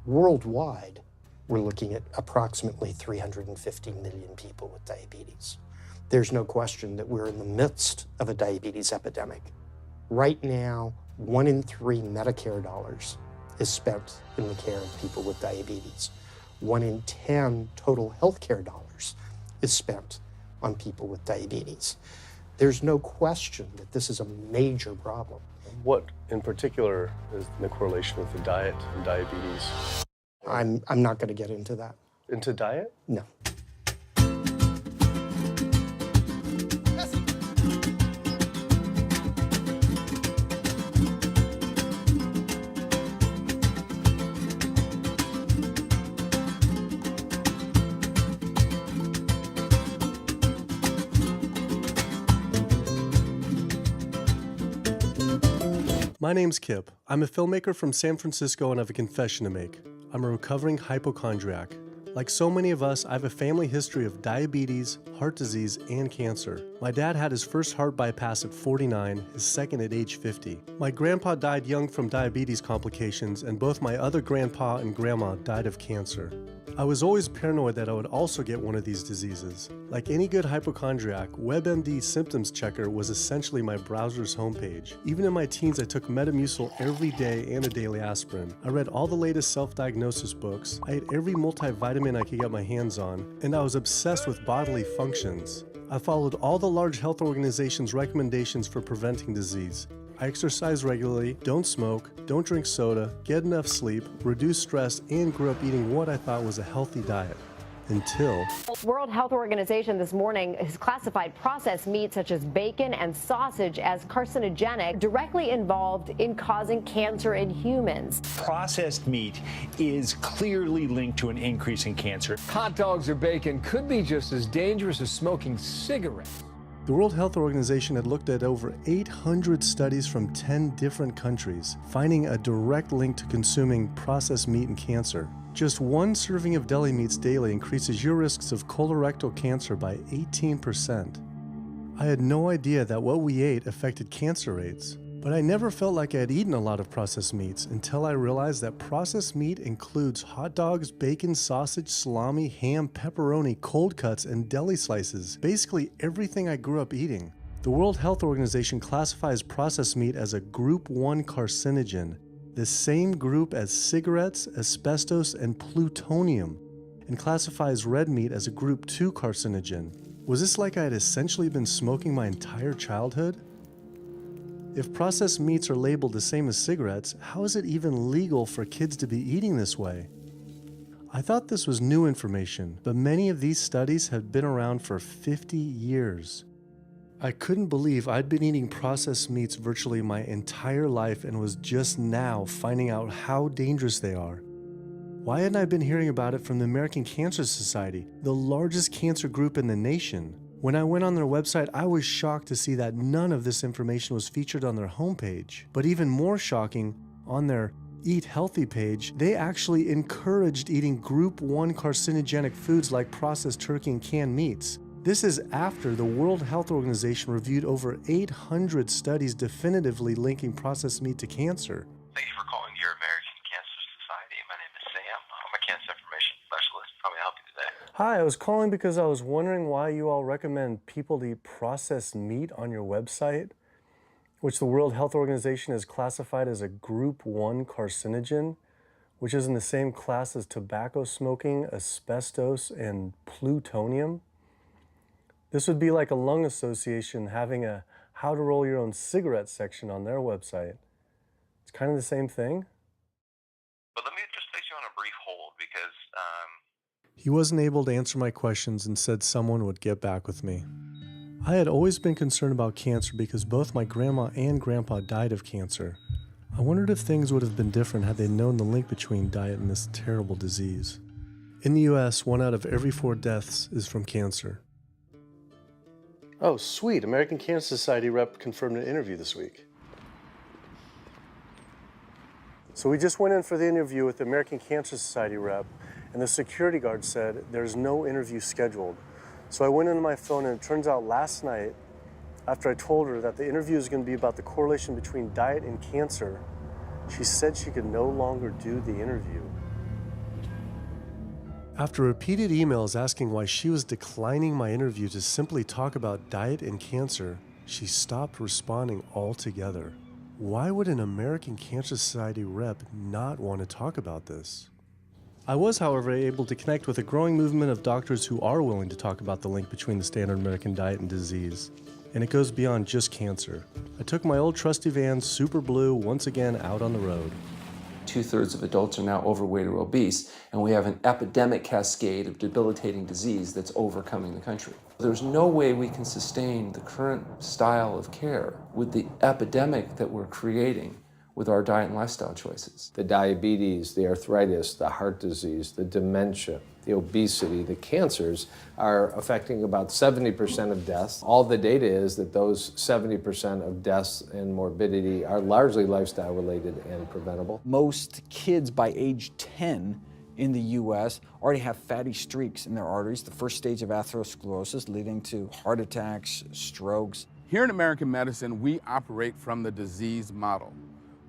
Worldwide, we're looking at approximately 350 million people with diabetes. There's no question that we're in the midst of a diabetes epidemic. Right now, 1 in 3 Medicare dollars is spent in the care of people with diabetes. 1 in 10 total healthcare dollars is spent on people with diabetes. There's no question that this is a major problem. What in particular is the correlation with the diet and diabetes? I'm not going to get into that. Into diet? No. My name's Kip. I'm a filmmaker from San Francisco and I have a confession to make. I'm a recovering hypochondriac. Like so many of us, I have a family history of diabetes, heart disease, and cancer. My dad had his first heart bypass at 49, his second at age 50. My grandpa died young from diabetes complications, and both my other grandpa and grandma died of cancer. I was always paranoid that I would also get one of these diseases. Like any good hypochondriac, WebMD Symptoms Checker was essentially my browser's homepage. Even in my teens, I took Metamucil every day and a daily aspirin. I read all the latest self-diagnosis books, I ate every multivitamin I could get my hands on, and I was obsessed with bodily functions. I followed all the large health organizations' recommendations for preventing disease. I exercise regularly, don't smoke, don't drink soda, get enough sleep, reduce stress, and grew up eating what I thought was a healthy diet. Until World Health Organization this morning has classified processed meat such as bacon and sausage as carcinogenic, directly involved in causing cancer in humans. Processed meat is clearly linked to an increase in cancer. Hot dogs or bacon could be just as dangerous as smoking cigarettes. the World Health Organization had looked at over 800 studies from 10 different countries, finding a direct link to consuming processed meat and cancer. Just one serving of deli meats daily increases your risks of colorectal cancer by 18%. I had no idea that what we ate affected cancer rates, but I never felt like I had eaten a lot of processed meats until I realized that processed meat includes hot dogs, bacon, sausage, salami, ham, pepperoni, cold cuts, and deli slices, basically everything I grew up eating. The World Health Organization classifies processed meat as a Group 1 carcinogen, the same group as cigarettes, asbestos, and plutonium, and classifies red meat as a Group 2 carcinogen. Was this like I had essentially been smoking my entire childhood? If processed meats are labeled the same as cigarettes, how is it even legal for kids to be eating this way? I thought this was new information, but many of these studies have been around for 50 years. I couldn't believe I'd been eating processed meats virtually my entire life and was just now finding out how dangerous they are. Why hadn't I been hearing about it from the American Cancer Society, the largest cancer group in the nation? When I went on their website, I was shocked to see that none of this information was featured on their homepage. But even more shocking, on their Eat Healthy page, they actually encouraged eating Group 1 carcinogenic foods like processed turkey and canned meats. This is after the World Health Organization reviewed over 800 studies definitively linking processed meat to cancer. Thank you for calling your American Cancer Society. My name is Sam. I'm a cancer information specialist. How may I help you today? Hi, I was calling because I was wondering why you all recommend people to eat processed meat on your website, which the World Health Organization has classified as a Group 1 carcinogen, which is in the same class as tobacco smoking, asbestos, and plutonium. This would be like a lung association having a how to roll your own cigarette section on their website. It's kind of the same thing. But let me just place you on a brief hold because He wasn't able to answer my questions and said someone would get back with me. I had always been concerned about cancer because both my grandma and grandpa died of cancer. I wondered if things would have been different had they known the link between diet and this terrible disease. In the US, 1 out of every 4 deaths is from cancer. Oh, sweet. American Cancer Society rep confirmed an interview this week. So we just went in for the interview with the American Cancer Society rep, and the security guard said there's no interview scheduled. So I went into my phone, and it turns out last night, after I told her that the interview is going to be about the correlation between diet and cancer, she said she could no longer do the interview. After repeated emails asking why she was declining my interview to simply talk about diet and cancer, she stopped responding altogether. Why would an American Cancer Society rep not want to talk about this? I was, however, able to connect with a growing movement of doctors who are willing to talk about the link between the standard American diet and disease. And it goes beyond just cancer. I took my old trusty van, Super Blue, once again out on the road. 2/3 of adults are now overweight or obese, and we have an epidemic cascade of debilitating disease that's overcoming the country. There's no way we can sustain the current style of care with the epidemic that we're creating with our diet and lifestyle choices. The diabetes, the arthritis, the heart disease, the dementia, the obesity, the cancers are affecting about 70% of deaths. All the data is that those 70% of deaths and morbidity are largely lifestyle related and preventable. Most kids by age 10 in the U.S. already have fatty streaks in their arteries, the first stage of atherosclerosis leading to heart attacks, strokes. Here in American medicine, we operate from the disease model.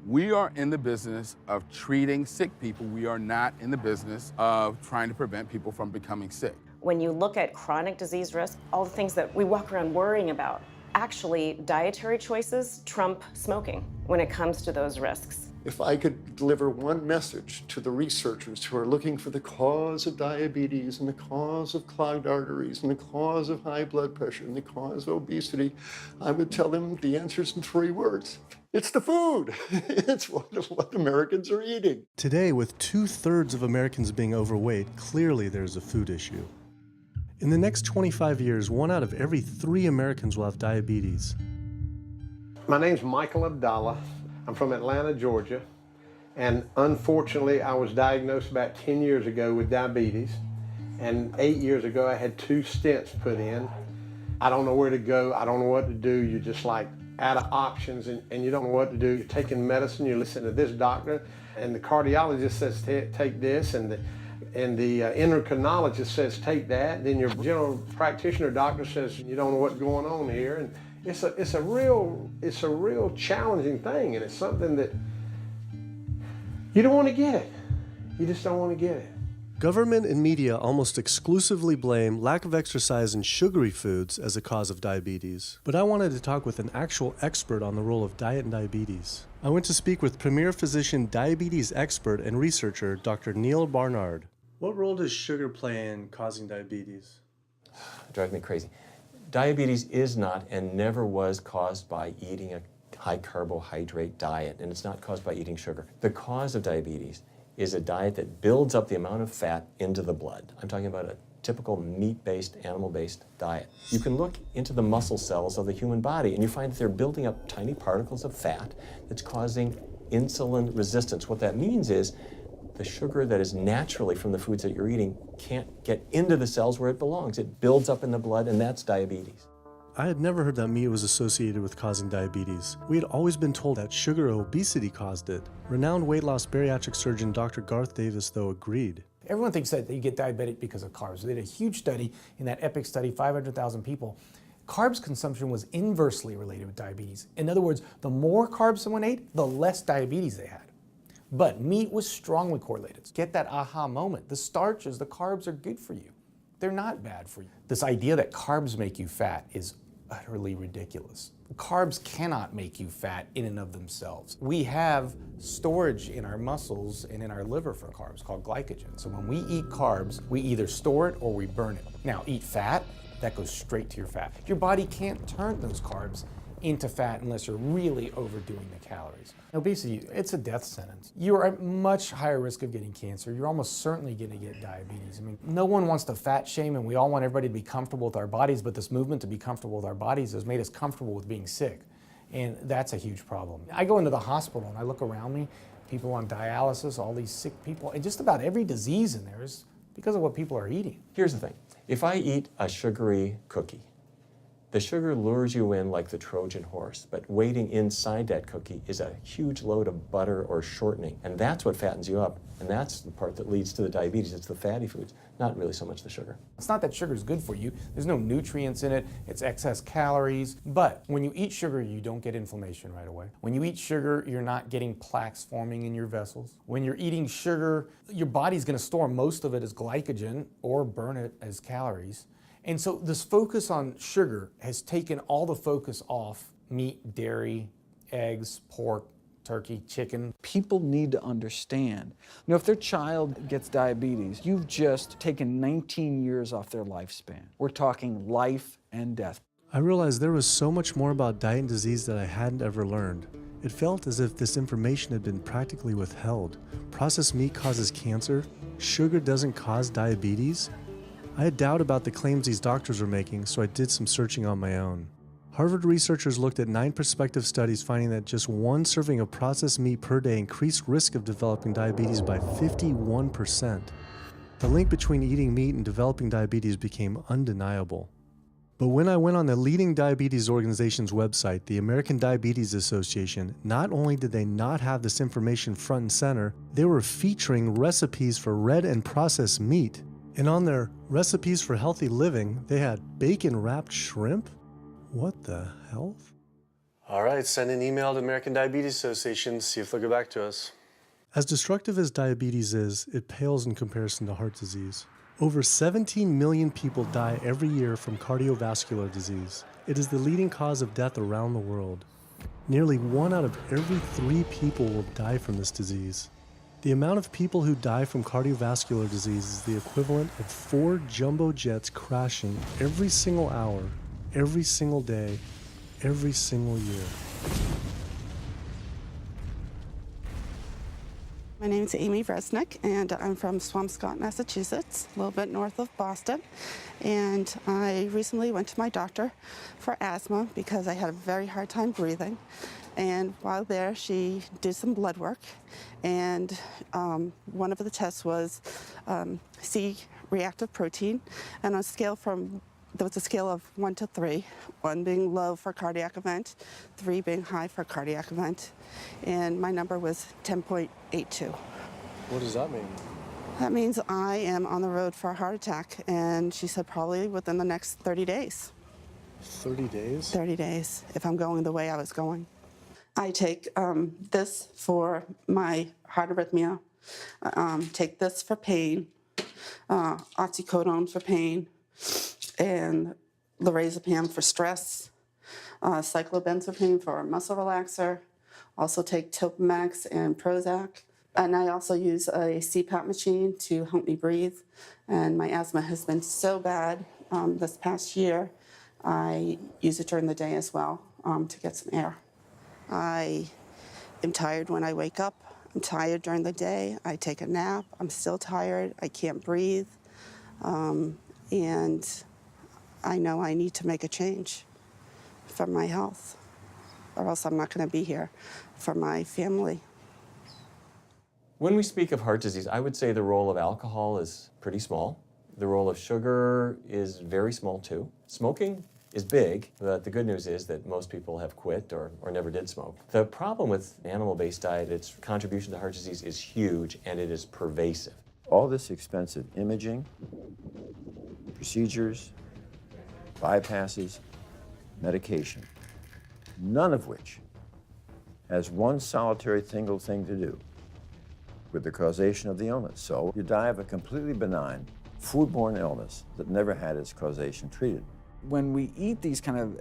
We are in the business of treating sick people. We are not in the business of trying to prevent people from becoming sick. When you look at chronic disease risk, all the things that we walk around worrying about, actually dietary choices trump smoking when it comes to those risks. If I could deliver one message to the researchers who are looking for the cause of diabetes and the cause of clogged arteries and the cause of high blood pressure and the cause of obesity, I would tell them the answer's in 3 words. It's the food. It's what Americans are eating. Today, with 2/3 of Americans being overweight, clearly there's a food issue. In the next 25 years, 1 out of every 3 Americans will have diabetes. My name's Michael Abdallah. I'm from Atlanta, Georgia, and unfortunately I was diagnosed about 10 years ago with diabetes, and 8 years ago I had 2 stents put in. I don't know where to go, I don't know what to do. You're just like out of options and you don't know what to do. You're taking medicine, you listen to this doctor, and the cardiologist says take this, and the endocrinologist says take that, then your general practitioner doctor says you don't know what's going on here. And it's a real challenging thing, and it's something that you don't want to get it. You just don't want to get it. Government and media almost exclusively blame lack of exercise and sugary foods as a cause of diabetes. But I wanted to talk with an actual expert on the role of diet and diabetes. I went to speak with premier physician, diabetes expert, and researcher, Dr. Neil Barnard. What role does sugar play in causing diabetes? It drives me crazy. Diabetes is not and never was caused by eating a high carbohydrate diet, and it's not caused by eating sugar. The cause of diabetes is a diet that builds up the amount of fat into the blood. I'm talking about a typical meat-based, animal-based diet. You can look into the muscle cells of the human body and you find that they're building up tiny particles of fat that's causing insulin resistance. What that means is the sugar that is naturally from the foods that you're eating can't get into the cells where it belongs. It builds up in the blood, and that's diabetes. I had never heard that meat was associated with causing diabetes. We had always been told that sugar or obesity caused it. Renowned weight loss bariatric surgeon Dr. Garth Davis, though, agreed. Everyone thinks that you get diabetic because of carbs. They did a huge study in that EPIC study, 500,000 people. Carbs consumption was inversely related with diabetes. In other words, the more carbs someone ate, the less diabetes they had. But meat was strongly correlated. Get that aha moment. The starches, the carbs are good for you. They're not bad for you. This idea that carbs make you fat is utterly ridiculous. Carbs cannot make you fat in and of themselves. We have storage in our muscles and in our liver for carbs called glycogen. So when we eat carbs, we either store it or we burn it. Now, eat fat, that goes straight to your fat. Your body can't turn those carbs into fat unless you're really overdoing the calories. Obesity, it's a death sentence. You're at much higher risk of getting cancer. You're almost certainly going to get diabetes. I mean, no one wants to fat shame, and we all want everybody to be comfortable with our bodies, but this movement to be comfortable with our bodies has made us comfortable with being sick, and that's a huge problem. I go into the hospital and I look around me, people on dialysis, all these sick people, and just about every disease in there is because of what people are eating. Here's the thing. If I eat a sugary cookie, The sugar lures you in like the Trojan horse, but waiting inside that cookie is a huge load of butter or shortening, and that's what fattens you up, and that's the part that leads to the diabetes. It's the fatty foods, not really so much the sugar. It's not that sugar is good for you. There's no nutrients in it. It's excess calories. But when you eat sugar, you don't get inflammation right away. When you eat sugar, you're not getting plaques forming in your vessels. When you're eating sugar, your body's going to store most of it as glycogen or burn it as calories. And so this focus on sugar has taken all the focus off meat, dairy, eggs, pork, turkey, chicken. People need to understand, if their child gets diabetes, you've just taken 19 years off their lifespan. We're talking life and death. I realized there was so much more about diet and disease that I hadn't ever learned. It felt as if this information had been practically withheld. Processed meat causes cancer. Sugar doesn't cause diabetes. I had doubt about the claims these doctors were making, so I did some searching on my own. Harvard researchers looked at 9 prospective studies finding that just one serving of processed meat per day increased risk of developing diabetes by 51%. The link between eating meat and developing diabetes became undeniable. But when I went on the leading diabetes organization's website, the American Diabetes Association, not only did they not have this information front and center, they were featuring recipes for red and processed meat. And on their recipes for healthy living, they had bacon-wrapped shrimp? What the hell? All right, send an email to American Diabetes Association, see if they'll get back to us. As destructive as diabetes is, it pales in comparison to heart disease. Over 17 million people die every year from cardiovascular disease. It is the leading cause of death around the world. Nearly 1 out of every 3 people will die from this disease. The amount of people who die from cardiovascular disease is the equivalent of 4 jumbo jets crashing every single hour, every single day, every single year. My name is Amy Resnick, and I'm from Swampscott, Massachusetts, a little bit north of Boston. And I recently went to my doctor for asthma because I had a very hard time breathing. And while there, she did some blood work, and one of the tests was C-reactive protein, and on a scale there was a scale of 1 to 3, 1 being low for cardiac event, 3 being high for cardiac event, and my number was 10.82. What does that mean? That means I am on the road for a heart attack, and she said probably within the next 30 days. 30 days? 30 days, if I'm going the way I was going. I take this for my heart arrhythmia, take this for pain, oxycodone for pain, and lorazepam for stress, cyclobenzaprine for a muscle relaxer, also take Topamax and Prozac, and I also use a CPAP machine to help me breathe. And my asthma has been so bad this past year, I use it during the day as well to get some air. I am tired when I wake up. I'm tired during the day. I take a nap. I'm still tired. I can't breathe. And I know I need to make a change for my health, or else I'm not going to be here for my family. When we speak of heart disease, I would say the role of alcohol is pretty small. The role of sugar is very small too. Smoking is big, but the good news is that most people have quit or never did smoke. The problem with animal-based diet, its contribution to heart disease is huge and it is pervasive. All this expensive imaging, procedures, bypasses, medication, none of which has one solitary single thing to do with the causation of the illness. So you die of a completely benign foodborne illness that never had its causation treated. When we eat these kind of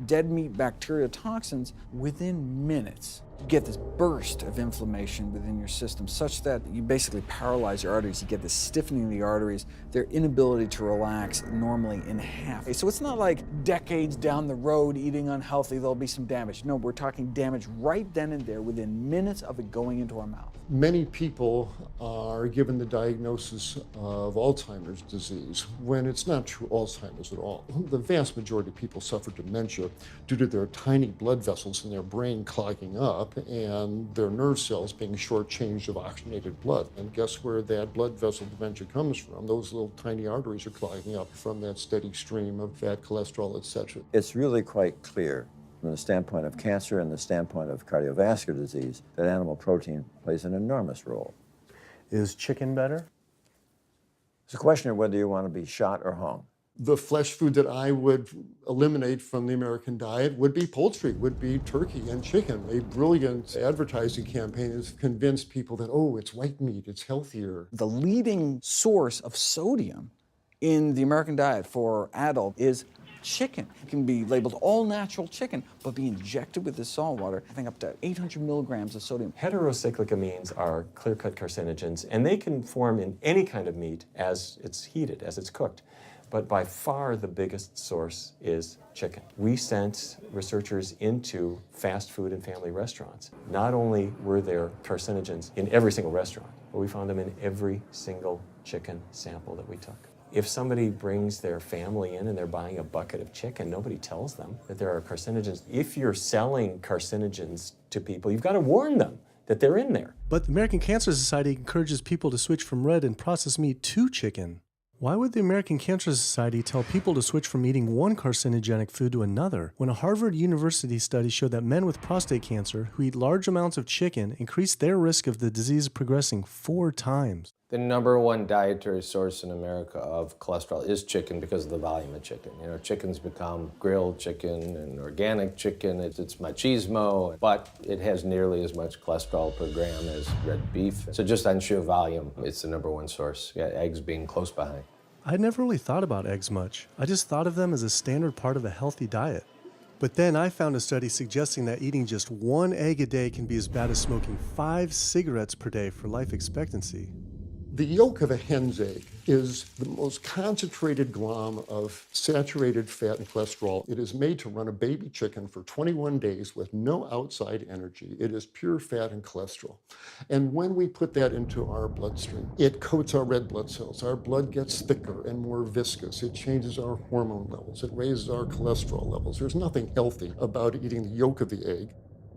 dead meat bacteria toxins, within minutes, you get this burst of inflammation within your system such that you basically paralyze your arteries. You get this stiffening of the arteries, their inability to relax normally in half. So it's not like decades down the road eating unhealthy, there'll be some damage. No, we're talking damage right then and there within minutes of it going into our mouth. Many people are given the diagnosis of Alzheimer's disease when it's not true Alzheimer's at all. The vast majority of people suffer dementia due to their tiny blood vessels in their brain clogging up up and their nerve cells being shortchanged of oxygenated blood. And guess where that blood vessel dementia comes from? Those little tiny arteries are clogging up from that steady stream of fat, cholesterol, etc. It's really quite clear from the standpoint of cancer and the standpoint of cardiovascular disease that animal protein plays an enormous role. Is chicken better? It's a question of whether you want to be shot or hung. The flesh food that I would eliminate from the American diet would be poultry, would be turkey and chicken. A brilliant advertising campaign has convinced people that, oh, it's white meat, it's healthier. The leading source of sodium in the American diet for adult is chicken. It can be labeled all natural chicken, but be injected with this salt water, I think up to 800 milligrams of sodium. Heterocyclic amines are clear-cut carcinogens, and they can form in any kind of meat as it's heated, as it's cooked. But by far the biggest source is chicken. We sent researchers into fast food and family restaurants. Not only were there carcinogens in every single restaurant, but we found them in every single chicken sample that we took. If somebody brings their family in and they're buying a bucket of chicken, nobody tells them that there are carcinogens. If you're selling carcinogens to people, you've got to warn them that they're in there. But the American Cancer Society encourages people to switch from red and processed meat to chicken. Why would the American Cancer Society tell people to switch from eating one carcinogenic food to another when a Harvard University study showed that men with prostate cancer who eat large amounts of chicken increase their risk of the disease progressing 4 times? The #1 dietary source in America of cholesterol is chicken because of the volume of chicken. You know, chicken's become grilled chicken and organic chicken. It's machismo, but it has nearly as much cholesterol per gram as red beef. So just on sheer volume, it's the #1 source. Yeah, eggs being close behind. I'd never really thought about eggs much. I just thought of them as a standard part of a healthy diet. But then I found a study suggesting that eating just 1 egg a day can be as bad as smoking 5 cigarettes per day for life expectancy. The yolk of a hen's egg is the most concentrated glom of saturated fat and cholesterol. It is made to run a baby chicken for 21 days with no outside energy. It is pure fat and cholesterol. And when we put that into our bloodstream, it coats our red blood cells. Our blood gets thicker and more viscous. It changes our hormone levels. It raises our cholesterol levels. There's nothing healthy about eating the yolk of the egg.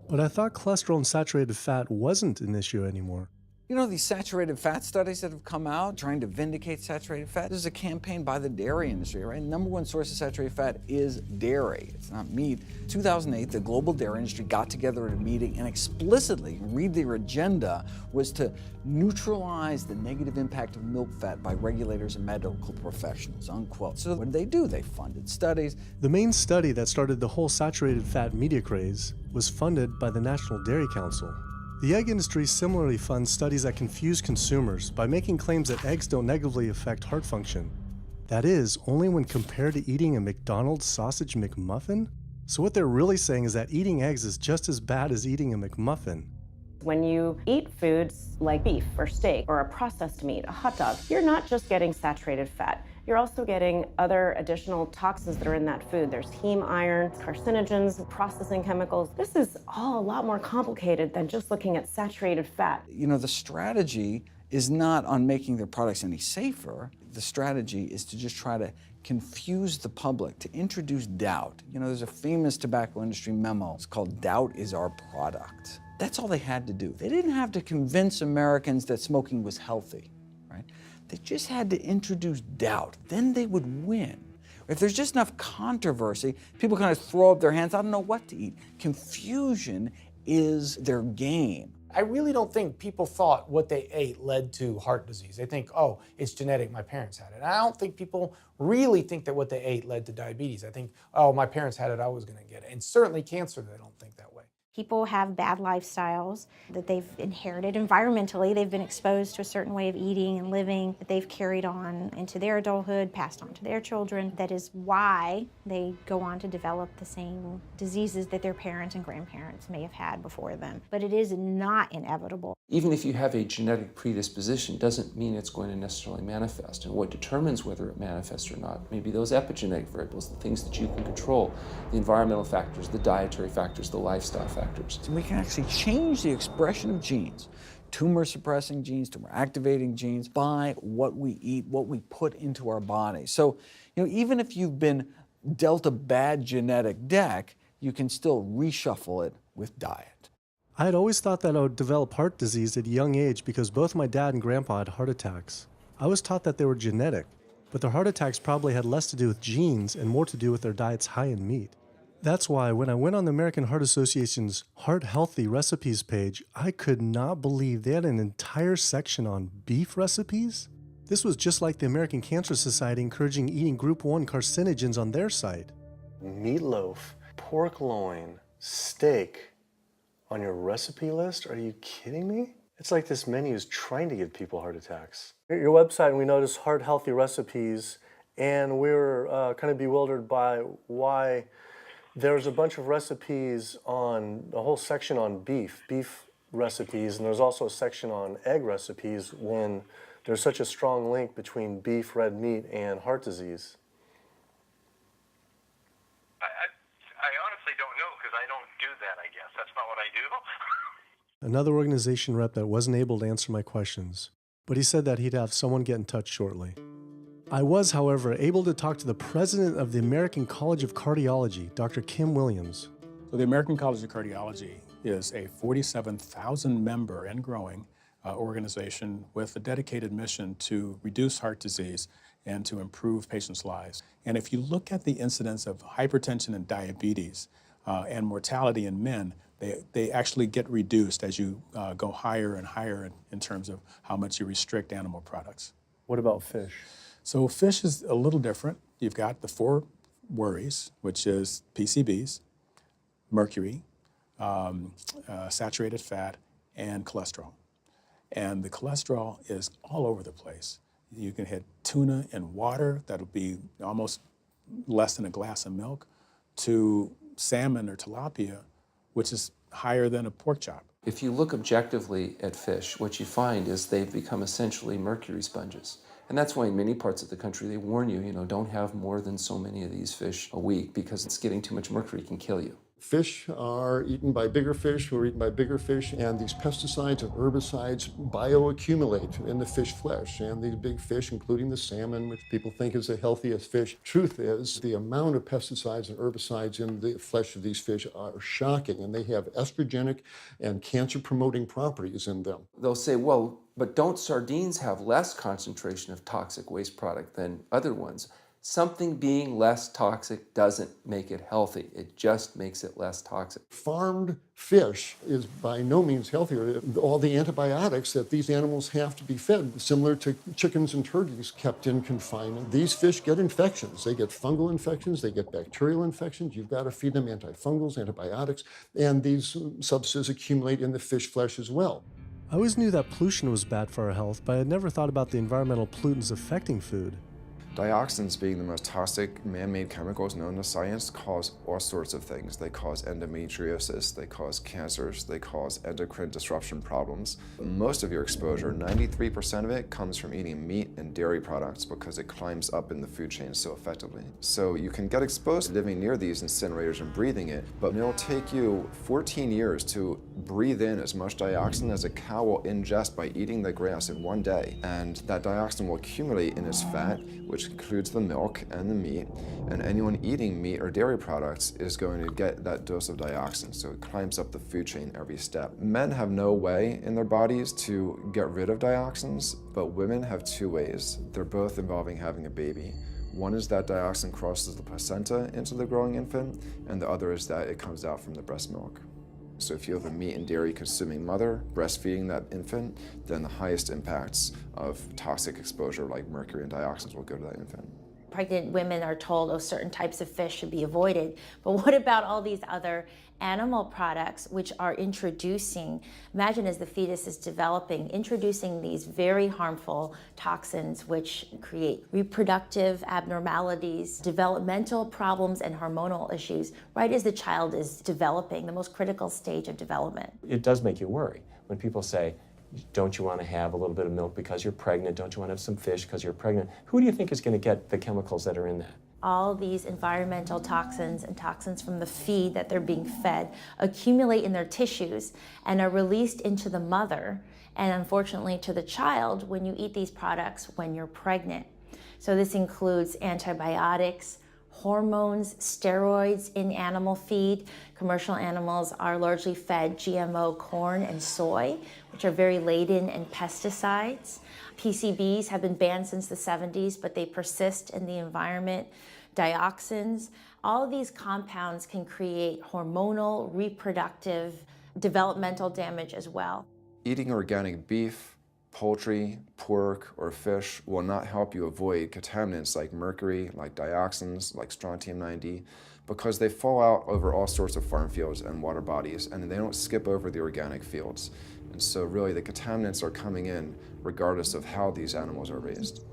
But I thought cholesterol and saturated fat wasn't an issue anymore. You know, these saturated fat studies that have come out trying to vindicate saturated fat, this is a campaign by the dairy industry, right? #1 source of saturated fat is dairy. It's not meat. 2008, the global dairy industry got together at a meeting and explicitly, read their agenda, was to neutralize the negative impact of milk fat by regulators and medical professionals, unquote. So what did? They funded studies. The main study that started the whole saturated fat media craze was funded by the National Dairy Council. The egg industry similarly funds studies that confuse consumers by making claims that eggs don't negatively affect heart function. That is, only when compared to eating a McDonald's sausage McMuffin? So what they're really saying is that eating eggs is just as bad as eating a McMuffin. When you eat foods like beef or steak or a processed meat, a hot dog, you're not just getting saturated fat. You're also getting other additional toxins that are in that food. There's heme iron, carcinogens, processing chemicals. This is all a lot more complicated than just looking at saturated fat. You know, the strategy is not on making their products any safer. The strategy is to just try to confuse the public, to introduce doubt. You know, there's a famous tobacco industry memo. It's called "Doubt is Our Product." That's all they had to do. They didn't have to convince Americans that smoking was healthy, right? They just had to introduce doubt. Then they would win. If there's just enough controversy, people kind of throw up their hands. I don't know what to eat. Confusion is their game. I really don't think people thought what they ate led to heart disease. They think, oh, it's genetic, my parents had it. And I don't think people really think that what they ate led to diabetes. I think, oh, my parents had it, I was gonna get it. And certainly cancer, they don't think that way. People have bad lifestyles that they've inherited environmentally. They've been exposed to a certain way of eating and living that they've carried on into their adulthood, passed on to their children. That is why they go on to develop the same diseases that their parents and grandparents may have had before them. But it is not inevitable. Even if you have a genetic predisposition, doesn't mean it's going to necessarily manifest. And what determines whether it manifests or not may be those epigenetic variables, the things that you can control, the environmental factors, the dietary factors, the lifestyle factors. So we can actually change the expression of genes, tumor-suppressing genes, tumor-activating genes, by what we eat, what we put into our body. So, you know, even if you've been dealt a bad genetic deck, you can still reshuffle it with diet. I had always thought that I would develop heart disease at a young age because both my dad and grandpa had heart attacks. I was taught that they were genetic, but their heart attacks probably had less to do with genes and more to do with their diets high in meat. That's why when I went on the American Heart Association's Heart Healthy Recipes page, I could not believe they had an entire section on beef recipes. This was just like the American Cancer Society encouraging eating Group 1 carcinogens on their site. Meatloaf, pork loin, steak on your recipe list? Are you kidding me? It's like this menu is trying to give people heart attacks. Your website, and we noticed Heart Healthy Recipes, and we were kind of bewildered by why there's a bunch of recipes on, a whole section on beef recipes, and there's also a section on egg recipes when there's such a strong link between beef, red meat, and heart disease. I honestly don't know because I don't do that, I guess. That's not what I do. Another organization rep that wasn't able to answer my questions, but he said that he'd have someone get in touch shortly. I was, however, able to talk to the president of the American College of Cardiology, Dr. Kim Williams. So the American College of Cardiology is a 47,000 member and growing organization with a dedicated mission to reduce heart disease and to improve patients' lives. And if you look at the incidence of hypertension and diabetes and mortality in men, they actually get reduced as you go higher and higher in terms of how much you restrict animal products. What about fish? So fish is a little different. You've got the 4 worries, which is PCBs, mercury, saturated fat, and cholesterol. And the cholesterol is all over the place. You can hit tuna in water, that'll be almost less than a glass of milk, to salmon or tilapia, which is higher than a pork chop. If you look objectively at fish, what you find is they've become essentially mercury sponges. And that's why in many parts of the country they warn you, don't have more than so many of these fish a week because it's getting too much mercury can kill you. Fish are eaten by bigger fish who are eaten by bigger fish, and these pesticides and herbicides bioaccumulate in the fish flesh. And these big fish, including the salmon, which people think is the healthiest fish, truth is the amount of pesticides and herbicides in the flesh of these fish are shocking, and they have estrogenic and cancer-promoting properties in them. They'll say, well, but don't sardines have less concentration of toxic waste product than other ones? Something being less toxic doesn't make it healthy. It just makes it less toxic. Farmed fish is by no means healthier. All the antibiotics that these animals have to be fed, similar to chickens and turkeys kept in confinement. These fish get infections. They get fungal infections, they get bacterial infections. You've got to feed them antifungals, antibiotics, and these substances accumulate in the fish flesh as well. I always knew that pollution was bad for our health, but I had never thought about the environmental pollutants affecting food. Dioxins, being the most toxic man-made chemicals known to science, cause all sorts of things. They cause endometriosis, they cause cancers, they cause endocrine disruption problems. Most of your exposure, 93% of it, comes from eating meat and dairy products because it climbs up in the food chain so effectively. So you can get exposed to living near these incinerators and breathing it, but it'll take you 14 years to breathe in as much dioxin as a cow will ingest by eating the grass in one day. And that dioxin will accumulate in its fat, which includes the milk and the meat, and anyone eating meat or dairy products is going to get that dose of dioxin, so it climbs up the food chain every step. Men have no way in their bodies to get rid of dioxins, but women have 2 ways. They're both involving having a baby. One is that dioxin crosses the placenta into the growing infant, and the other is that it comes out from the breast milk. So if you have a meat and dairy consuming mother breastfeeding that infant, then the highest impacts of toxic exposure like mercury and dioxins will go to that infant. Pregnant women are told, oh, certain types of fish should be avoided. But what about all these other animal products which are introducing, imagine as the fetus is developing, introducing these very harmful toxins which create reproductive abnormalities, developmental problems, and hormonal issues right as the child is developing, the most critical stage of development. It does make you worry when people say, don't you want to have a little bit of milk because you're pregnant? Don't you want to have some fish because you're pregnant? Who do you think is going to get the chemicals that are in that? All these environmental toxins and toxins from the feed that they're being fed accumulate in their tissues and are released into the mother and unfortunately to the child when you eat these products when you're pregnant. So this includes antibiotics, hormones, steroids in animal feed. Commercial animals are largely fed GMO corn and soy, which are very laden in pesticides. PCBs have been banned since the 70s, but they persist in the environment. Dioxins, all of these compounds can create hormonal, reproductive, developmental damage as well. Eating organic beef, poultry, pork, or fish will not help you avoid contaminants like mercury, like dioxins, like strontium-90, because they fall out over all sorts of farm fields and water bodies, and they don't skip over the organic fields. And so really the contaminants are coming in regardless of how these animals are raised.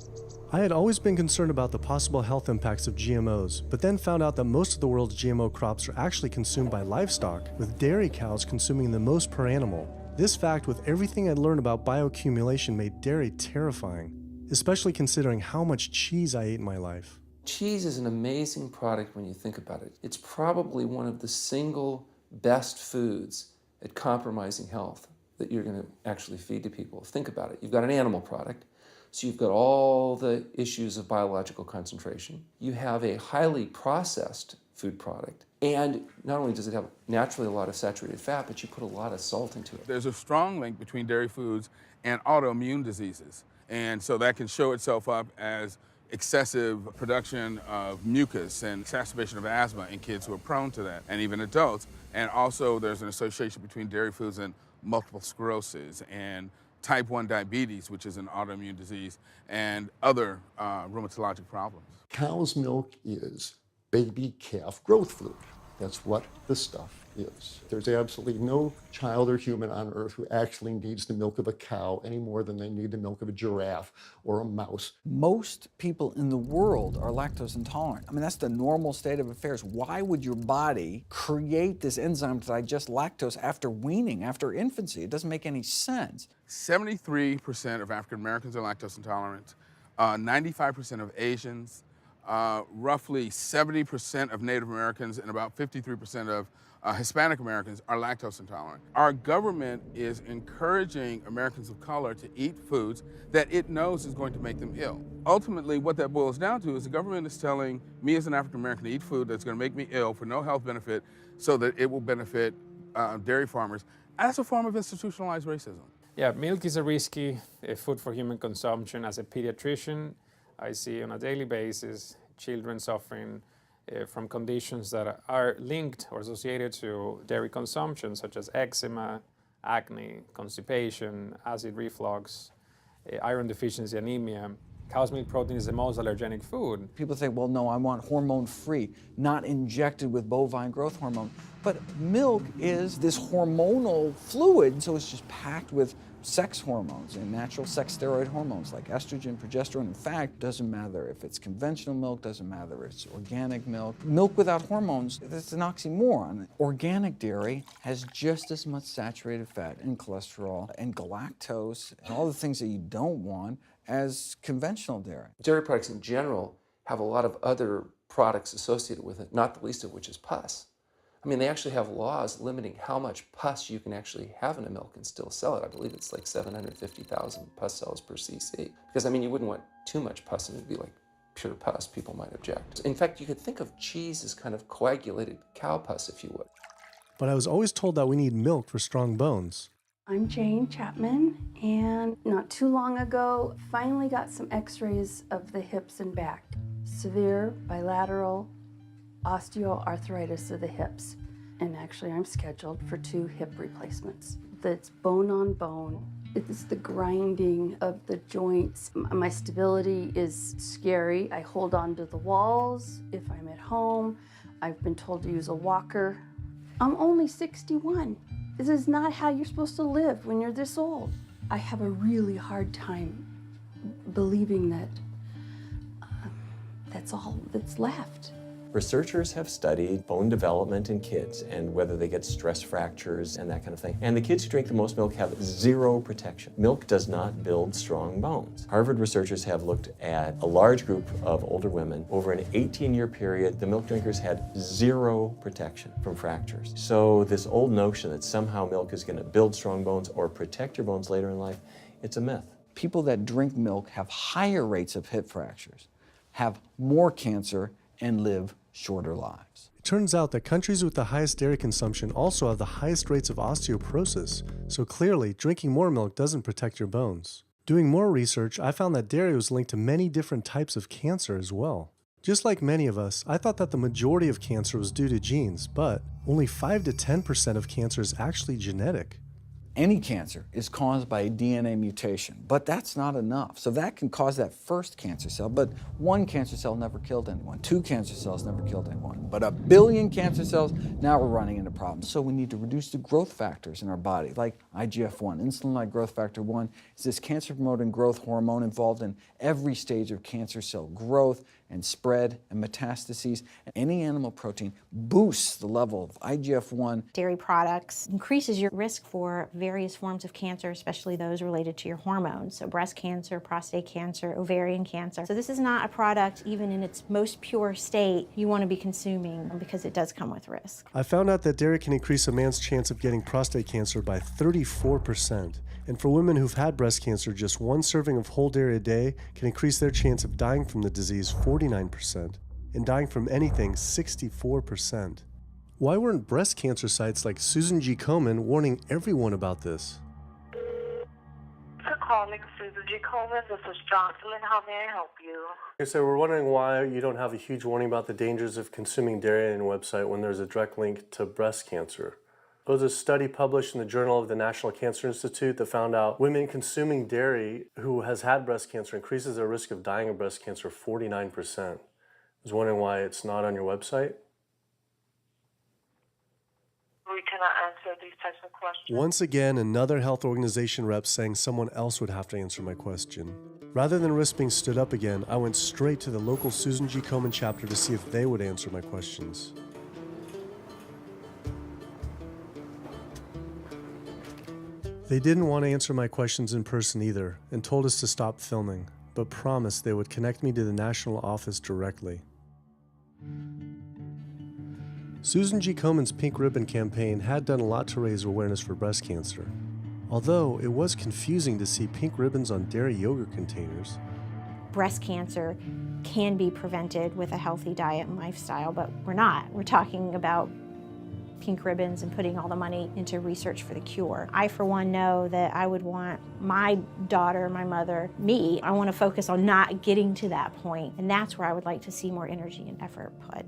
I had always been concerned about the possible health impacts of GMOs, but then found out that most of the world's GMO crops are actually consumed by livestock, with dairy cows consuming the most per animal. This fact, with everything I'd learned about bioaccumulation, made dairy terrifying, especially considering how much cheese I ate in my life. Cheese is an amazing product when you think about it. It's probably one of the single best foods at compromising health that you're going to actually feed to people. Think about it. You've got an animal product, so you've got all the issues of biological concentration. You have a highly processed food product, and not only does it have naturally a lot of saturated fat, but you put a lot of salt into it. There's a strong link between dairy foods and autoimmune diseases. And so that can show itself up as excessive production of mucus and exacerbation of asthma in kids who are prone to that, and even adults. And also there's an association between dairy foods and multiple sclerosis and type 1 diabetes, which is an autoimmune disease, and other rheumatologic problems. Cow's milk is baby calf growth fluid. That's what the stuff is. There's absolutely no child or human on earth who actually needs the milk of a cow any more than they need the milk of a giraffe or a mouse. Most people in the world are lactose intolerant. I mean, that's the normal state of affairs. Why would your body create this enzyme to digest lactose after weaning, after infancy? It doesn't make any sense. 73% of African Americans are lactose intolerant, 95% of Asians, roughly 70% of Native Americans, and about 53% of Hispanic Americans are lactose intolerant. Our government is encouraging Americans of color to eat foods that it knows is going to make them ill. Ultimately, what that boils down to is the government is telling me as an African American to eat food that's going to make me ill for no health benefit so that it will benefit dairy farmers. That's a form of institutionalized racism. Yeah, milk is a risky food for human consumption. As a pediatrician, I see on a daily basis children suffering from conditions that are linked or associated to dairy consumption, such as eczema, acne, constipation, acid reflux, iron deficiency, anemia. Cow's milk protein is the most allergenic food. People say, well, no, I want hormone-free, not injected with bovine growth hormone. But milk is this hormonal fluid, so it's just packed with sex hormones and natural sex steroid hormones like estrogen, progesterone. In fact, doesn't matter if it's conventional milk, doesn't matter if it's organic milk. Milk without hormones, that's an oxymoron. Organic dairy has just as much saturated fat and cholesterol and galactose and all the things that you don't want as conventional dairy. Dairy products in general have a lot of other products associated with it, not the least of which is pus. I mean, they actually have laws limiting how much pus you can actually have in a milk and still sell it. I believe it's like 750,000 pus cells per cc. Because, I mean, you wouldn't want too much pus and it'd be like pure pus. People might object. In fact, you could think of cheese as kind of coagulated cow pus, if you would. But I was always told that we need milk for strong bones. I'm Jane Chapman, and not too long ago, finally got some x-rays of the hips and back. Severe bilateral osteoarthritis of the hips. And actually, I'm scheduled for 2 hip replacements. That's bone on bone. It's the grinding of the joints. My stability is scary. I hold on to the walls if I'm at home. I've been told to use a walker. I'm only 61. This is not how you're supposed to live when you're this old. I have a really hard time believing that that's all that's left. Researchers have studied bone development in kids and whether they get stress fractures and that kind of thing. And the kids who drink the most milk have 0 protection. Milk does not build strong bones. Harvard researchers have looked at a large group of older women. Over an 18-year period, the milk drinkers had 0 protection from fractures. So this old notion that somehow milk is going to build strong bones or protect your bones later in life, it's a myth. People that drink milk have higher rates of hip fractures, have more cancer, and live shorter lives. It turns out that countries with the highest dairy consumption also have the highest rates of osteoporosis, so clearly drinking more milk doesn't protect your bones. Doing more research, I found that dairy was linked to many different types of cancer as well. Just like many of us, I thought that the majority of cancer was due to genes, but only 5 to 10% of cancer is actually genetic. Any cancer is caused by a DNA mutation, but that's not enough. So that can cause that first cancer cell, but one cancer cell never killed anyone. 2 cancer cells never killed anyone. But 1 billion cancer cells, now we're running into problems. So we need to reduce the growth factors in our body, like IGF-1. Insulin-like growth factor 1 is this cancer-promoting growth hormone involved in every stage of cancer cell growth and spread and metastases. Any animal protein boosts the level of IGF-1. Dairy products increases your risk for various forms of cancer, especially those related to your hormones. So breast cancer, prostate cancer, ovarian cancer. So this is not a product, even in its most pure state, you want to be consuming because it does come with risk. I found out that dairy can increase a man's chance of getting prostate cancer by 34%. And for women who've had breast cancer, just 1 serving of whole dairy a day can increase their chance of dying from the disease 49%, and dying from anything 64%. Why weren't breast cancer sites like Susan G. Komen warning everyone about this? For calling Susan G. Komen, this is Jocelyn. How may I help you? Okay, so we're wondering why you don't have a huge warning about the dangers of consuming dairy on your website when there's a direct link to breast cancer. There was a study published in the Journal of the National Cancer Institute that found out women consuming dairy who has had breast cancer increases their risk of dying of breast cancer 49%. I was wondering why it's not on your website. We cannot answer these types of questions. Once again, another health organization rep saying someone else would have to answer my question. Rather than risk being stood up again, I went straight to the local Susan G. Komen chapter to see if they would answer my questions. They didn't want to answer my questions in person either, and told us to stop filming, but promised they would connect me to the national office directly. Susan G. Komen's Pink Ribbon campaign had done a lot to raise awareness for breast cancer, although it was confusing to see pink ribbons on dairy yogurt containers. Breast cancer can be prevented with a healthy diet and lifestyle, but we're not. We're talking about pink ribbons and putting all the money into research for the cure. I, for one, know that I would want my daughter, my mother, me, I want to focus on not getting to that point, and that's where I would like to see more energy and effort put.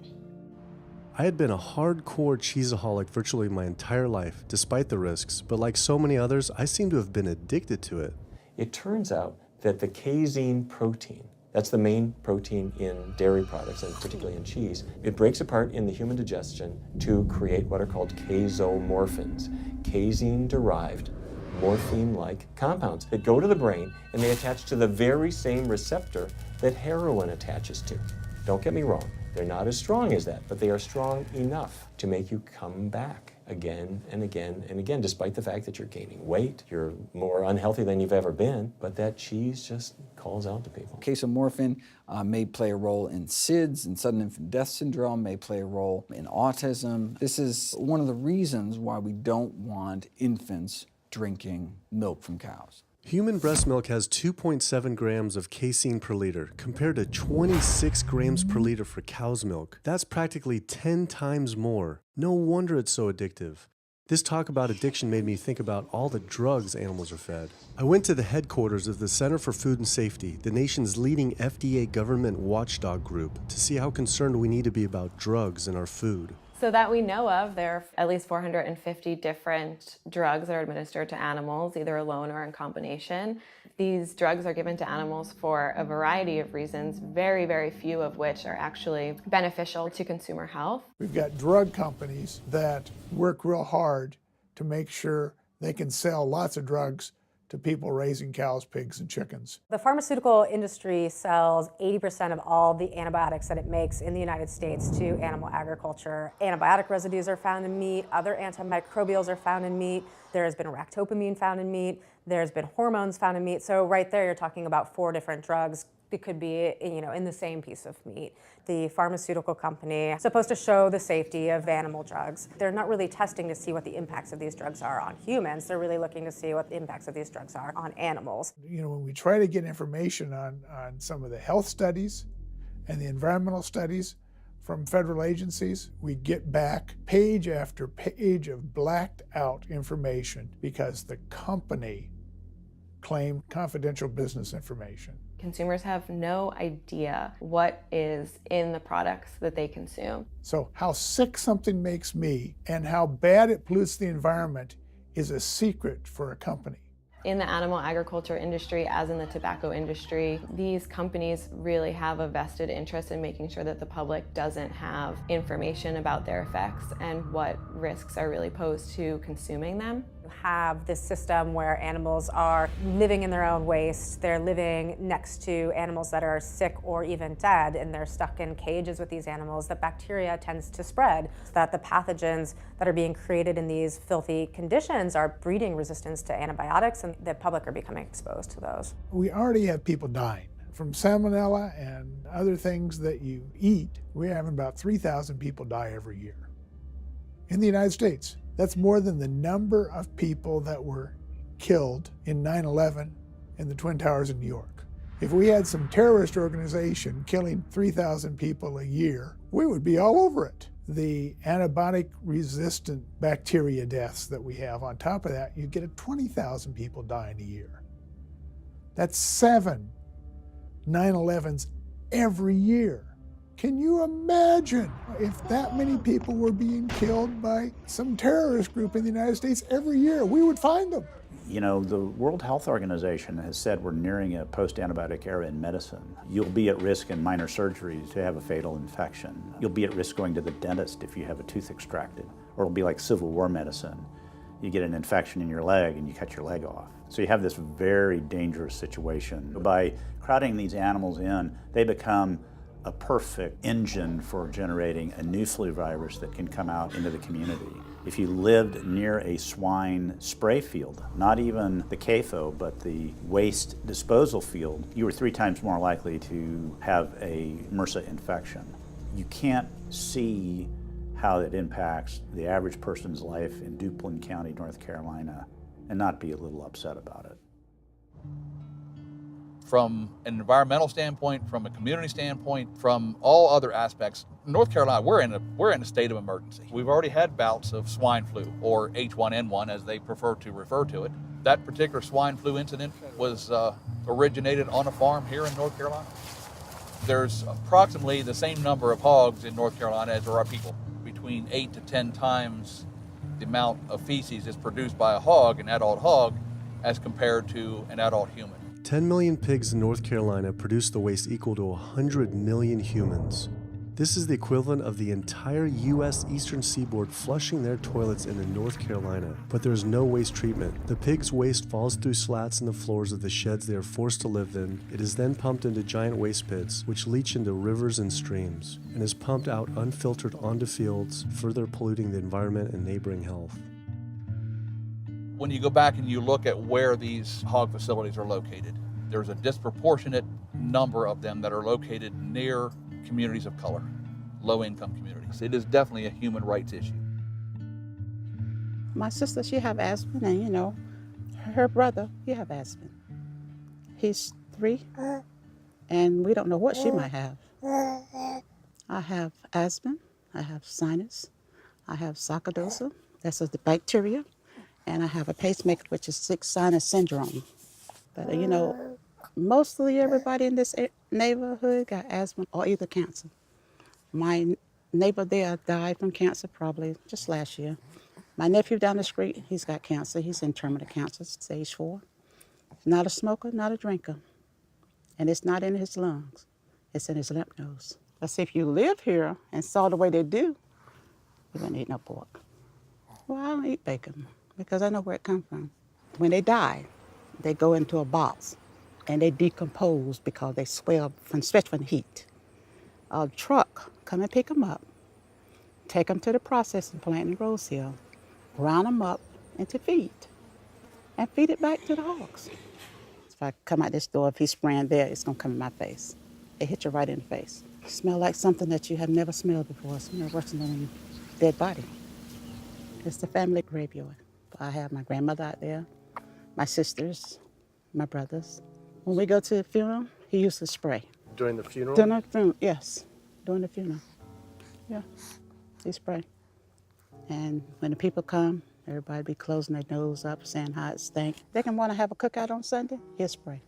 I had been a hardcore cheeseaholic virtually my entire life, despite the risks, but like so many others, I seem to have been addicted to it. It turns out that the casein protein, that's the main protein in dairy products, and particularly in cheese, it breaks apart in the human digestion to create what are called casomorphins, casein-derived morphine-like compounds that go to the brain and they attach to the very same receptor that heroin attaches to. Don't get me wrong, they're not as strong as that, but they are strong enough to make you come back again and again and again, despite the fact that you're gaining weight, you're more unhealthy than you've ever been, but that cheese just calls out to people. Casomorphin may play a role in SIDS, and sudden infant death syndrome, may play a role in autism. This is one of the reasons why we don't want infants drinking milk from cows. Human breast milk has 2.7 grams of casein per liter, compared to 26 grams per liter for cow's milk. That's practically 10 times more. No wonder it's so addictive. This talk about addiction made me think about all the drugs animals are fed. I went to the headquarters of the Center for Food and Safety, the nation's leading FDA government watchdog group, to see how concerned we need to be about drugs in our food. So that we know of, there are at least 450 different drugs that are administered to animals, either alone or in combination. These drugs are given to animals for a variety of reasons, very, very few of which are actually beneficial to consumer health. We've got drug companies that work real hard to make sure they can sell lots of drugs to people raising cows, pigs, and chickens. The pharmaceutical industry sells 80% of all the antibiotics that it makes in the United States to animal agriculture. Antibiotic residues are found in meat, other antimicrobials are found in meat, there has been ractopamine found in meat, there's been hormones found in meat. So right there you're talking about 4 different drugs that could be, in the same piece of meat. The pharmaceutical company is supposed to show the safety of animal drugs. They're not really testing to see what the impacts of these drugs are on humans. They're really looking to see what the impacts of these drugs are on animals. When we try to get information on some of the health studies and the environmental studies, from federal agencies, we get back page after page of blacked out information because the company claimed confidential business information. Consumers have no idea what is in the products that they consume. So how sick something makes me and how bad it pollutes the environment is a secret for a company. In the animal agriculture industry, as in the tobacco industry, these companies really have a vested interest in making sure that the public doesn't have information about their effects and what risks are really posed to consuming them. You have this system where animals are living in their own waste. They're living next to animals that are sick or even dead, and they're stuck in cages with these animals. The bacteria tends to spread, so that the pathogens that are being created in these filthy conditions are breeding resistance to antibiotics, and the public are becoming exposed to those. We already have people dying from salmonella and other things that you eat. We're having about 3,000 people die every year in the United States. That's more than the number of people that were killed in 9/11 in the Twin Towers in New York. If we had some terrorist organization killing 3,000 people a year, we would be all over it. The antibiotic-resistant bacteria deaths that we have, on top of that, you get 20,000 people dying a year. That's 7 9/11s every year. Can you imagine if that many people were being killed by some terrorist group in the United States every year? We would find them. You know, the World Health Organization has said we're nearing a post-antibiotic era in medicine. You'll be at risk in minor surgeries to have a fatal infection. You'll be at risk going to the dentist if you have a tooth extracted. Or it'll be like Civil War medicine. You get an infection in your leg and you cut your leg off. So you have this very dangerous situation. By crowding these animals in, they become a perfect engine for generating a new flu virus that can come out into the community. If you lived near a swine spray field, not even the CAFO, but the waste disposal field, you were 3 times more likely to have a MRSA infection. You can't see how it impacts the average person's life in Duplin County, North Carolina, and not be a little upset about it. From an environmental standpoint, from a community standpoint, from all other aspects, North Carolina, we're in a state of emergency. We've already had bouts of swine flu, or H1N1 as they prefer to refer to it. That particular swine flu incident was originated on a farm here in North Carolina. There's approximately the same number of hogs in North Carolina as there are people. Between 8 to 10 times the amount of feces is produced by a hog, an adult hog, as compared to an adult human. 10 million pigs in North Carolina produce the waste equal to 100 million humans. This is the equivalent of the entire U.S. Eastern Seaboard flushing their toilets into North Carolina, but there's no waste treatment. The pigs' waste falls through slats in the floors of the sheds they are forced to live in. It is then pumped into giant waste pits, which leach into rivers and streams, and is pumped out unfiltered onto fields, further polluting the environment and neighboring health. When you go back and you look at where these hog facilities are located, there's a disproportionate number of them that are located near communities of color, low-income communities. It is definitely a human rights issue. My sister, she have asthma, and you know, her brother, he have asthma. He's 3, and we don't know what she might have. I have asthma, I have sinus, I have sarcoidosis, that's the bacteria, and I have a pacemaker, which is 6 sinus syndrome. But you know, mostly everybody in this neighborhood got asthma or either cancer. My neighbor there died from cancer probably just last year. My nephew down the street, he's got cancer. He's in terminal cancer, stage 4. Not a smoker, not a drinker. And it's not in his lungs. It's in his lymph nodes. But see, if you live here and saw the way they do, you wouldn't eat no pork. Well, I don't eat bacon because I know where it comes from. When they die, they go into a box and they decompose because they swell especially from the heat. A truck come and pick them up, take them to the processing plant in Rose Hill, ground them up into feed, and feed it back to the hogs. If I come out this door, if he's spraying there, it's gonna come in my face. It hit you right in the face. It smells like something that you have never smelled before. It smells worse than a dead body. It's the family graveyard. I have my grandmother out there, my sisters, my brothers. When we go to the funeral, he used to spray. During the funeral? During the funeral, yes. During the funeral. Yeah, he spray. And when the people come, everybody be closing their nose up, saying how it stink. They can want to have a cookout on Sunday, he'll spray.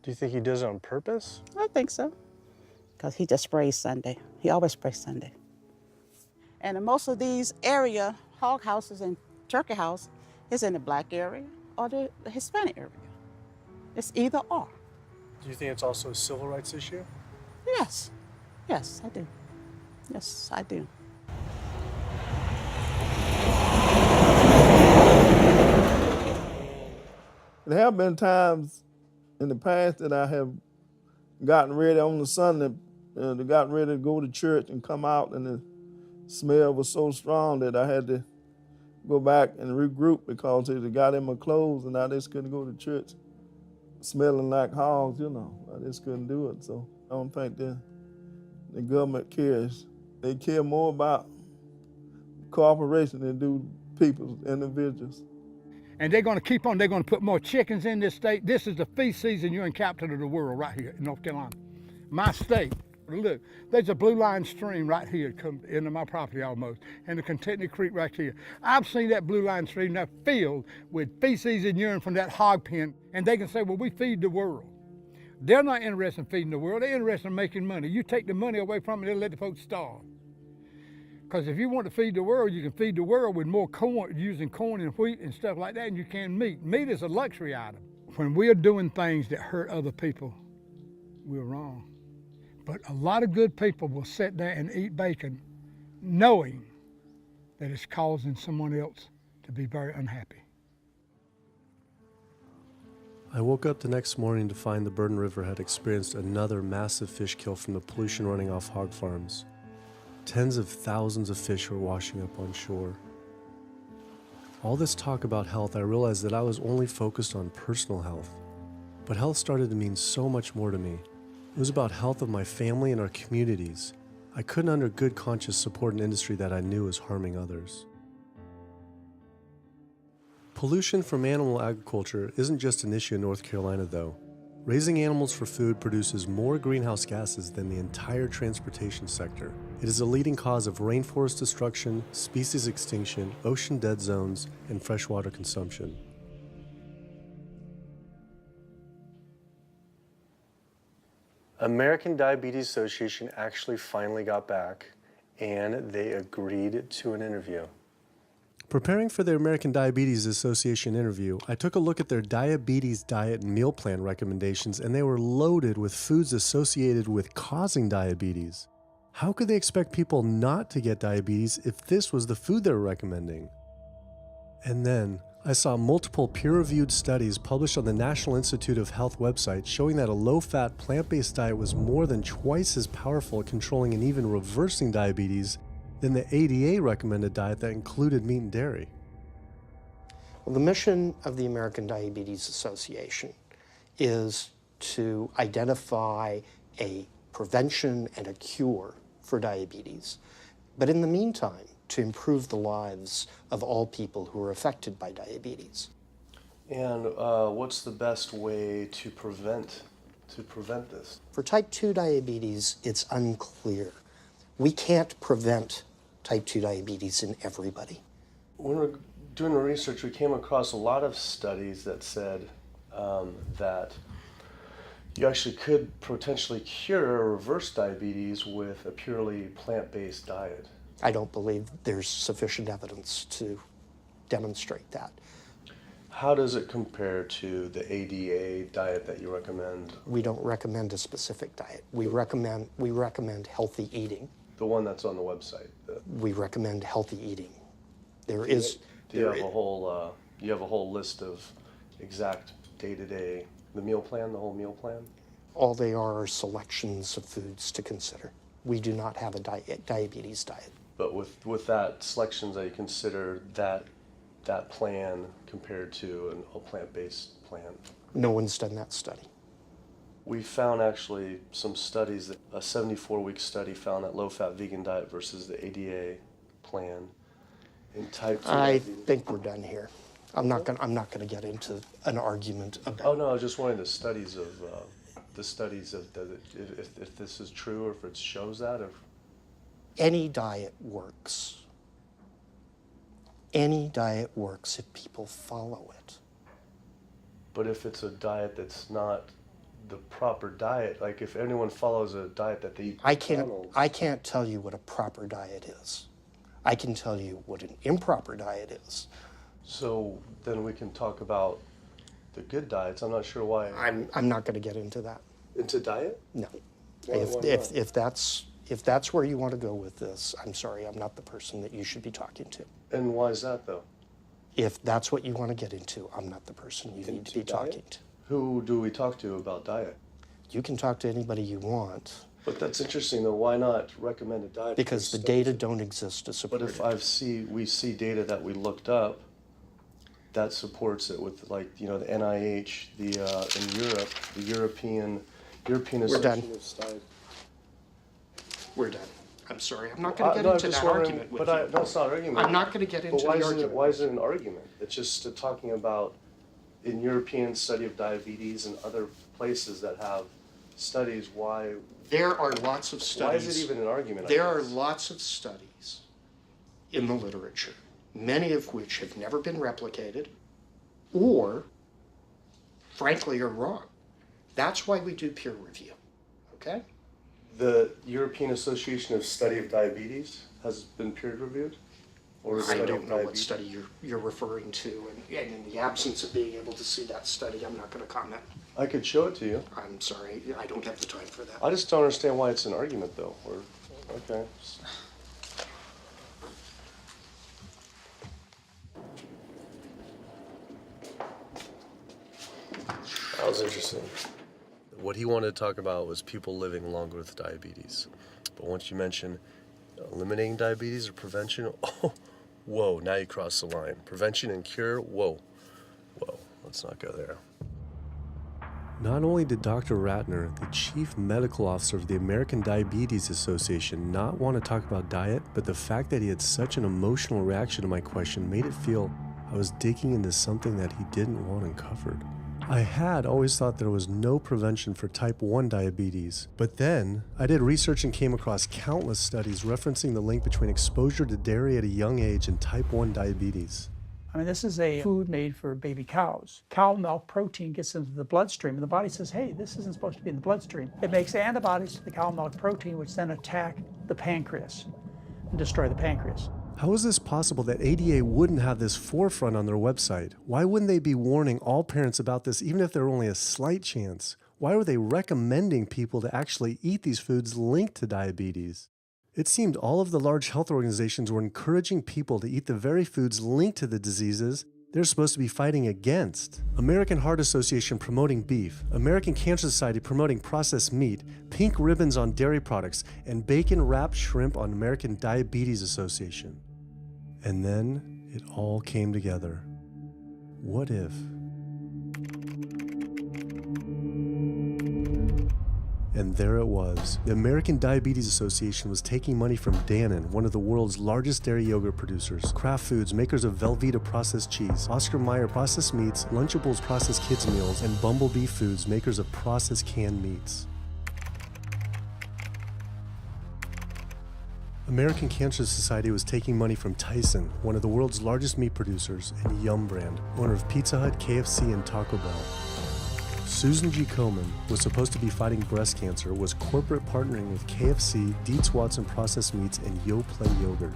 Do you think he does it on purpose? I think so, because he just sprays Sunday. He always sprays Sunday. And in most of these area, hog houses and turkey house is in the black area or the Hispanic area. It's either or. Do you think it's also a civil rights issue? Yes, yes, I do. Yes, I do. There have been times in the past that I have gotten ready on the Sunday, gotten ready to go to church and come out, and the smell was so strong that I had to go back and regroup because it got in my clothes and I just couldn't go to church smelling like hogs, you know. I just couldn't do it. So I don't think the government cares. They care more about cooperation than do people, individuals. And they're going to keep on. They're going to put more chickens in this state. This is the feast season. You're in capital of the world right here in North Carolina. My state. Look, there's a Blue Line stream right here come into my property almost, and the Contentney Creek right here. I've seen that Blue Line stream now filled with feces and urine from that hog pen, and they can say, well, we feed the world. They're not interested in feeding the world. They're interested in making money. You take the money away from them, they'll let the folks starve. Because if you want to feed the world, you can feed the world with more corn, using corn and wheat and stuff like that, and you can meat. Meat is a luxury item. When we're doing things that hurt other people, we're wrong. But a lot of good people will sit there and eat bacon knowing that it's causing someone else to be very unhappy. I woke up the next morning to find the Burden River had experienced another massive fish kill from the pollution running off hog farms. Tens of thousands of fish were washing up on shore. All this talk about health, I realized that I was only focused on personal health. But health started to mean so much more to me. It was about health of my family and our communities. I couldn't under good conscience support an industry that I knew was harming others. Pollution from animal agriculture isn't just an issue in North Carolina, though. Raising animals for food produces more greenhouse gases than the entire transportation sector. It is a leading cause of rainforest destruction, species extinction, ocean dead zones, and freshwater consumption. American Diabetes Association actually finally got back and they agreed to an interview. Preparing for the American Diabetes Association interview, I took a look at their diabetes diet and meal plan recommendations, and they were loaded with foods associated with causing diabetes. How could they expect people not to get diabetes if this was the food they were recommending? And then I saw multiple peer-reviewed studies published on the National Institute of Health website showing that a low-fat, plant-based diet was more than twice as powerful at controlling and even reversing diabetes than the ADA recommended diet that included meat and dairy. Well, the mission of the American Diabetes Association is to identify a prevention and a cure for diabetes, but in the meantime, to improve the lives of all people who are affected by diabetes. And what's the best way to prevent this? For type 2 diabetes, it's unclear. We can't prevent type 2 diabetes in everybody. When we're doing the research, we came across a lot of studies that said that you actually could potentially cure or reverse diabetes with a purely plant-based diet. I don't believe there's sufficient evidence to demonstrate that. How does it compare to the ADA diet that you recommend? We don't recommend a specific diet. We recommend healthy eating. The one that's on the website. We recommend healthy eating. Do you have a whole list of exact day-to-day, the meal plan, the whole meal plan? All they are selections of foods to consider. We do not have a diabetes diet. But with that selections, I consider that plan compared to a plant-based plan. No one's done that study. We found actually some studies, that a 74-week study found that low-fat vegan diet versus the ADA plan in type 2. I think we're done here. I'm not gonna get into an argument about. Oh no, I was just wondering the studies of if this is true or if it shows that. Any diet works. Any diet works if people follow it. But if it's a diet that's not the proper diet, like if anyone follows a diet that they eat I can't tell you what a proper diet is. I can tell you what an improper diet is. So then we can talk about the good diets. I'm not sure why. I'm not going to get into that. Into diet? No. Why not? If that's where you want to go with this, I'm sorry, I'm not the person that you should be talking to. And why is that though? If that's what you want to get into, I'm not the person you need to be talking to. Who do we talk to about diet? You can talk to anybody you want. But that's interesting though. Why not recommend a diet? Because the data don't exist to support it. But if we see data that we looked up that supports it with, like, you know, the NIH, in Europe, the European Association of Studies. We're done. I'm sorry. I'm not going to get into that argument with you. No, it's not an argument. I'm not going to get into the argument. Why is it an argument? It's just talking about in European study of diabetes and other places that have studies. Why? There are lots of studies. Why is it even an argument? There are lots of studies in the literature, many of which have never been replicated or, frankly, are wrong. That's why we do peer review, okay? The European Association of Study of Diabetes has been peer reviewed? Or I don't know what study you're referring to, and in the absence of being able to see that study, I'm not going to comment. I could show it to you. I'm sorry, I don't have the time for that. I just don't understand why it's an argument, though. Okay. That was interesting. What he wanted to talk about was people living longer with diabetes. But once you mention eliminating diabetes or prevention, oh, whoa, now you cross the line. Prevention and cure, whoa, let's not go there. Not only did Dr. Ratner, the chief medical officer of the American Diabetes Association, not want to talk about diet, but the fact that he had such an emotional reaction to my question made it feel I was digging into something that he didn't want uncovered. I had always thought there was no prevention for type 1 diabetes, but then I did research and came across countless studies referencing the link between exposure to dairy at a young age and type 1 diabetes. I mean, this is a food made for baby cows. Cow milk protein gets into the bloodstream, and the body says, hey, this isn't supposed to be in the bloodstream. It makes antibodies to the cow milk protein, which then attack the pancreas and destroy the pancreas. How is this possible that ADA wouldn't have this forefront on their website? Why wouldn't they be warning all parents about this, even if there were only a slight chance? Why were they recommending people to actually eat these foods linked to diabetes? It seemed all of the large health organizations were encouraging people to eat the very foods linked to the diseases they're supposed to be fighting against. American Heart Association promoting beef, American Cancer Society promoting processed meat, pink ribbons on dairy products, and bacon-wrapped shrimp on American Diabetes Association. And then it all came together. What if? And there it was. The American Diabetes Association was taking money from Dannon, one of the world's largest dairy yogurt producers, Kraft Foods, makers of Velveeta processed cheese, Oscar Mayer processed meats, Lunchables processed kids meals, and Bumblebee Foods, makers of processed canned meats. American Cancer Society was taking money from Tyson, one of the world's largest meat producers, and Yum Brand, owner of Pizza Hut, KFC, and Taco Bell. Susan G. Komen was supposed to be fighting breast cancer, was corporate partnering with KFC, Dietz Watson Processed Meats, and Yoplait Yogurt.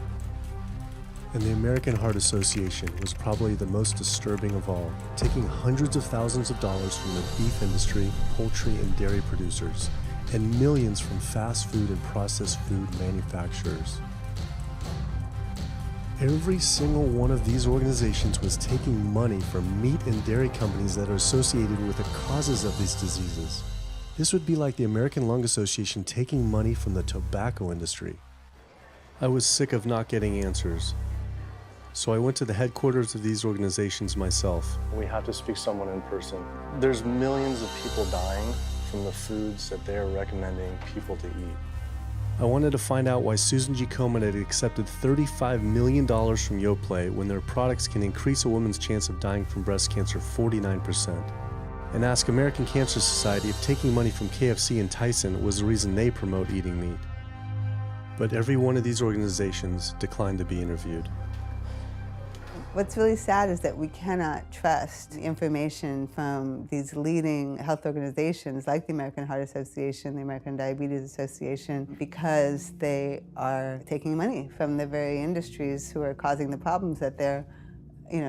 And the American Heart Association was probably the most disturbing of all, taking hundreds of thousands of dollars from the beef industry, poultry, and dairy producers, and millions from fast food and processed food manufacturers. Every single one of these organizations was taking money from meat and dairy companies that are associated with the causes of these diseases. This would be like the American Lung Association taking money from the tobacco industry. I was sick of not getting answers, so I went to the headquarters of these organizations myself. We have to speak to someone in person. There's millions of people dying from the foods that they're recommending people to eat. I wanted to find out why Susan G. Komen had accepted $35 million from Yoplait when their products can increase a woman's chance of dying from breast cancer 49%. And ask American Cancer Society if taking money from KFC and Tyson was the reason they promote eating meat. but every one of these organizations declined to be interviewed. What's really sad is that we cannot trust information from these leading health organizations like the American Heart Association, the American Diabetes Association, because they are taking money from the very industries who are causing the problems that they're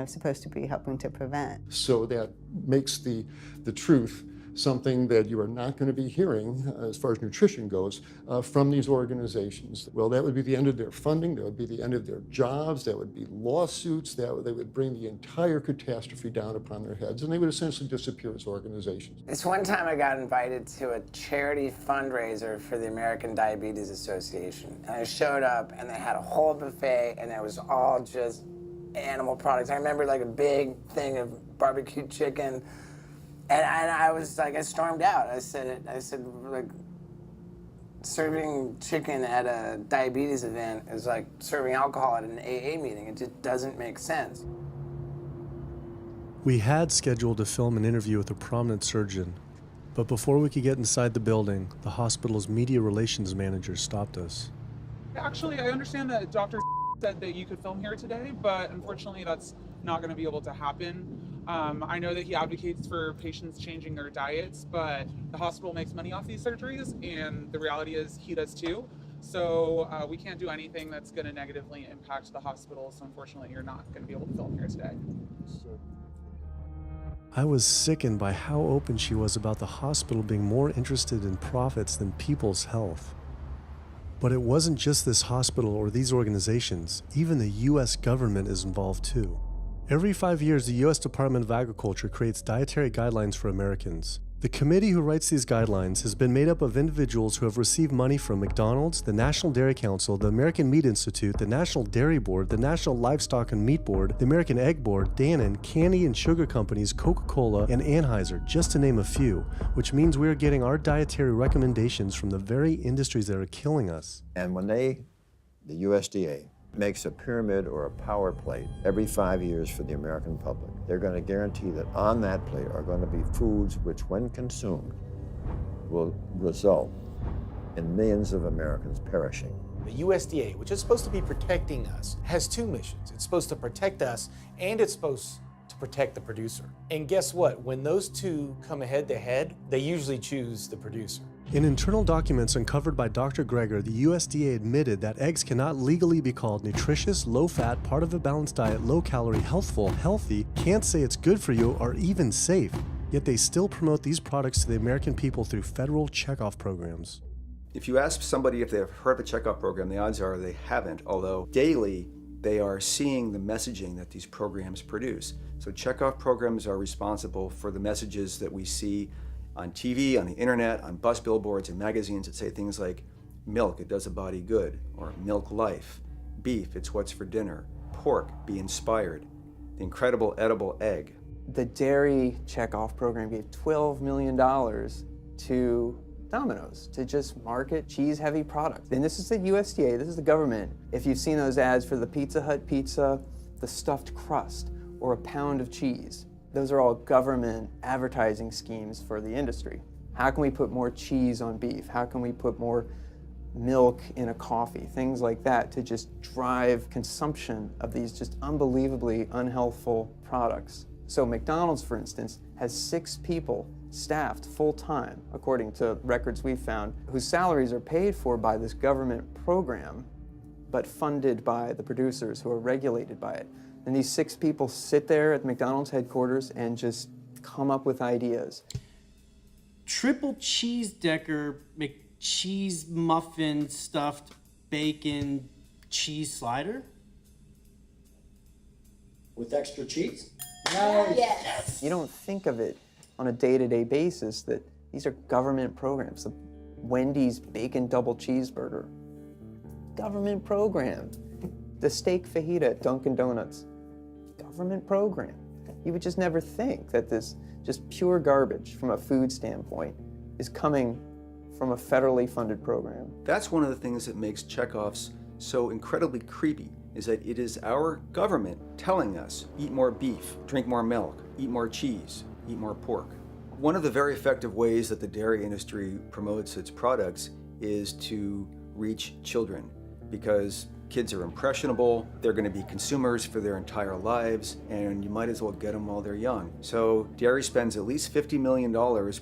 supposed to be helping to prevent. So that makes the truth something that you are not going to be hearing, as far as nutrition goes, from these organizations. Well, that would be the end of their funding, that would be the end of their jobs, that would be lawsuits, they would bring the entire catastrophe down upon their heads, and they would essentially disappear as organizations. This one time I got invited to a charity fundraiser for the American Diabetes Association, and I showed up and they had a whole buffet and it was all just animal products. I remember like a big thing of barbecue chicken. And I was like, I stormed out. I said, like, serving chicken at a diabetes event is like serving alcohol at an AA meeting. It just doesn't make sense. We had scheduled to film an interview with a prominent surgeon, but before we could get inside the building, the hospital's media relations manager stopped us. Actually, I understand that Dr. said that you could film here today, but unfortunately that's not going to be able to happen. I know that he advocates for patients changing their diets, but the hospital makes money off these surgeries, and the reality is he does too. So we can't do anything that's going to negatively impact the hospital, so unfortunately you're not going to be able to film here today. I was sickened by how open she was about the hospital being more interested in profits than people's health. But it wasn't just this hospital or these organizations. Even the US government is involved too. Every 5 years, the US Department of Agriculture creates dietary guidelines for Americans. The committee who writes these guidelines has been made up of individuals who have received money from McDonald's, the National Dairy Council, the American Meat Institute, the National Dairy Board, the National Livestock and Meat Board, the American Egg Board, Dannon, candy and sugar companies, Coca-Cola, and Anheuser, just to name a few, which means we are getting our dietary recommendations from the very industries that are killing us. And when the USDA, makes a pyramid or a power plate every 5 years for the American public, they're going to guarantee that on that plate are going to be foods which, when consumed, will result in millions of Americans perishing. The USDA, which is supposed to be protecting us, has two missions. It's supposed to protect us, and it's supposed to protect the producer. And guess what? When those two come head to head, they usually choose the producer. In internal documents uncovered by Dr. Greger, the USDA admitted that eggs cannot legally be called nutritious, low-fat, part of a balanced diet, low-calorie, healthful, healthy, can't say it's good for you, or even safe. Yet they still promote these products to the American people through federal checkoff programs. If you ask somebody if they've heard of the checkoff program, the odds are they haven't, although daily they are seeing the messaging that these programs produce. So checkoff programs are responsible for the messages that we see on TV, on the internet, on bus billboards and magazines that say things like, milk, it does a body good, or milk life, beef, it's what's for dinner, pork, be inspired, the incredible edible egg. The dairy checkoff program gave $12 million to Domino's to just market cheese-heavy products. And this is the USDA, this is the government. If you've seen those ads for the Pizza Hut pizza, the stuffed crust, or a pound of cheese, those are all government advertising schemes for the industry. How can we put more cheese on beef? How can we put more milk in a coffee? Things like that to just drive consumption of these just unbelievably unhealthful products. So McDonald's, for instance, has 6 people staffed full-time, according to records we found, whose salaries are paid for by this government program, but funded by the producers who are regulated by it. And these 6 people sit there at McDonald's headquarters and just come up with ideas. Triple cheese decker McCheese muffin stuffed bacon cheese slider? With extra cheese? Nice. Yes. You don't think of it on a day-to-day basis that these are government programs. The Wendy's bacon double cheeseburger, government program. The steak fajita at Dunkin' Donuts, government program. You would just never think that this just pure garbage from a food standpoint is coming from a federally funded program. That's one of the things that makes checkoffs so incredibly creepy, is that it is our government telling us, eat more beef, drink more milk, eat more cheese, eat more pork. One of the very effective ways that the dairy industry promotes its products is to reach children. because kids are impressionable, they're going to be consumers for their entire lives, and you might as well get them while they're young. So dairy spends at least $50 million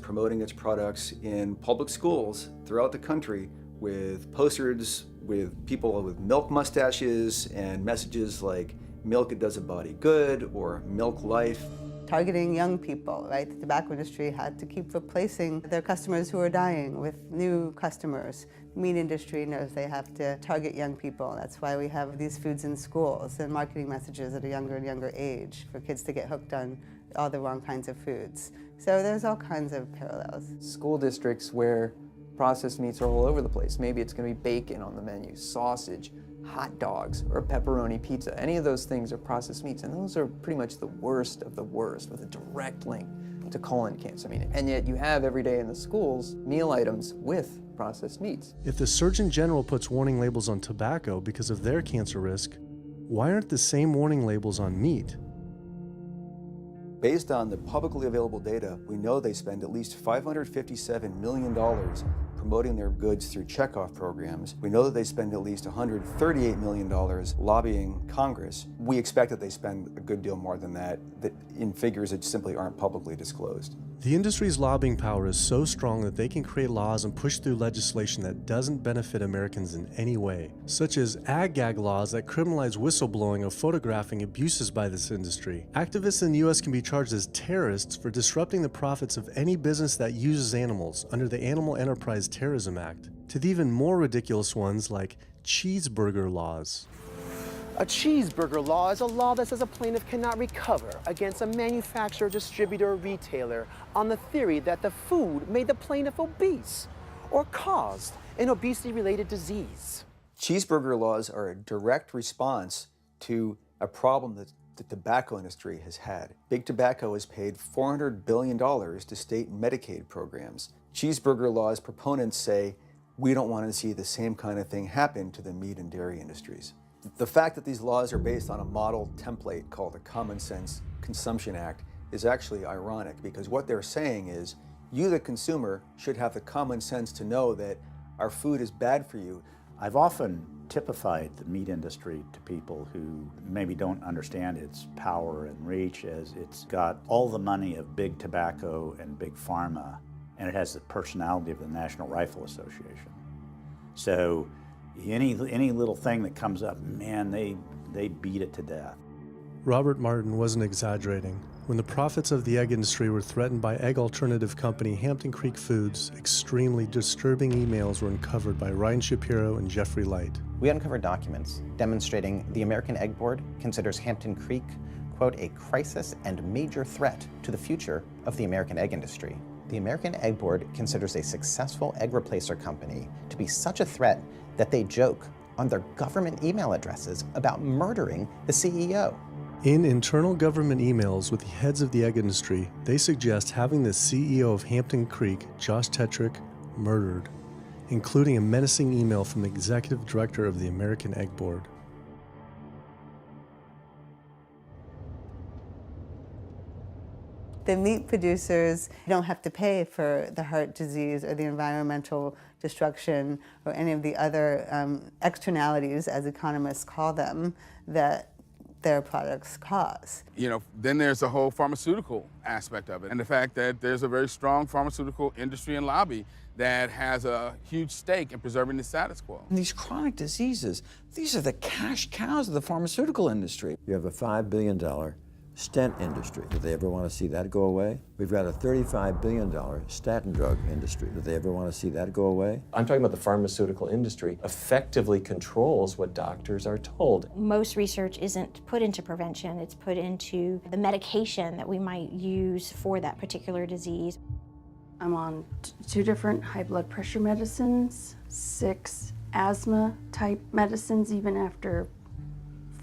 promoting its products in public schools throughout the country with posters with people with milk mustaches and messages like "Milk, it does a body good" or "Milk Life." Targeting young people, right? The tobacco industry had to keep replacing their customers who are dying with new customers. The meat industry knows they have to target young people. That's why we have these foods in schools and marketing messages at a younger and younger age for kids to get hooked on all the wrong kinds of foods. So there's all kinds of parallels. School districts where processed meats are all over the place. Maybe it's going to be bacon on the menu, sausage, hot dogs, or pepperoni pizza. Any of those things are processed meats, and those are pretty much the worst of the worst with a direct link to colon cancer. And yet you have every day in the schools meal items with processed meats. If the Surgeon General puts warning labels on tobacco because of their cancer risk, why aren't the same warning labels on meat? Based on the publicly available data, we know they spend at least $557 million promoting their goods through checkoff programs. We know that they spend at least $138 million lobbying Congress. We expect that they spend a good deal more than that in figures that simply aren't publicly disclosed. The industry's lobbying power is so strong that they can create laws and push through legislation that doesn't benefit Americans in any way, such as ag-gag laws that criminalize whistleblowing of photographing abuses by this industry. Activists in the U.S. can be charged as terrorists for disrupting the profits of any business that uses animals under the Animal Enterprise Terrorism Act, to the even more ridiculous ones like cheeseburger laws. A cheeseburger law is a law that says a plaintiff cannot recover against a manufacturer, distributor, or retailer on the theory that the food made the plaintiff obese or caused an obesity-related disease. Cheeseburger laws are a direct response to a problem that the tobacco industry has had. Big Tobacco has paid $400 billion to state Medicaid programs. Cheeseburger laws proponents say, we don't want to see the same kind of thing happen to the meat and dairy industries. The fact that these laws are based on a model template called the Common Sense Consumption Act is actually ironic, because what they're saying is, you, the consumer, should have the common sense to know that our food is bad for you. I've often typified the meat industry to people who maybe don't understand its power and reach, as it's got all the money of big tobacco and big pharma, and it has the personality of the National Rifle Association. So any little thing that comes up, man, they beat it to death. Robert Martin wasn't exaggerating. When the profits of the egg industry were threatened by egg alternative company Hampton Creek Foods, extremely disturbing emails were uncovered by Ryan Shapiro and Jeffrey Light. We uncovered documents demonstrating the American Egg Board considers Hampton Creek, quote, a crisis and major threat to the future of the American egg industry. The American Egg Board considers a successful egg replacer company to be such a threat that they joke on their government email addresses about murdering the CEO. In internal government emails with the heads of the egg industry, they suggest having the CEO of Hampton Creek, Josh Tetrick, murdered, including a menacing email from the executive director of the American Egg Board. The meat producers don't have to pay for the heart disease or the environmental destruction or any of the other externalities, as economists call them, that their products cause. You know, then there's the whole pharmaceutical aspect of it, and the fact that there's a very strong pharmaceutical industry and lobby that has a huge stake in preserving the status quo. And these chronic diseases, these are the cash cows of the pharmaceutical industry. You have a $5 billion stent industry. Do they ever want to see that go away? We've got a $35 billion statin drug industry. Do they ever want to see that go away? I'm talking about the pharmaceutical industry effectively controls what doctors are told. Most research isn't put into prevention, it's put into the medication that we might use for that particular disease. I'm on 2 different high blood pressure medicines, 6 asthma type medicines, even after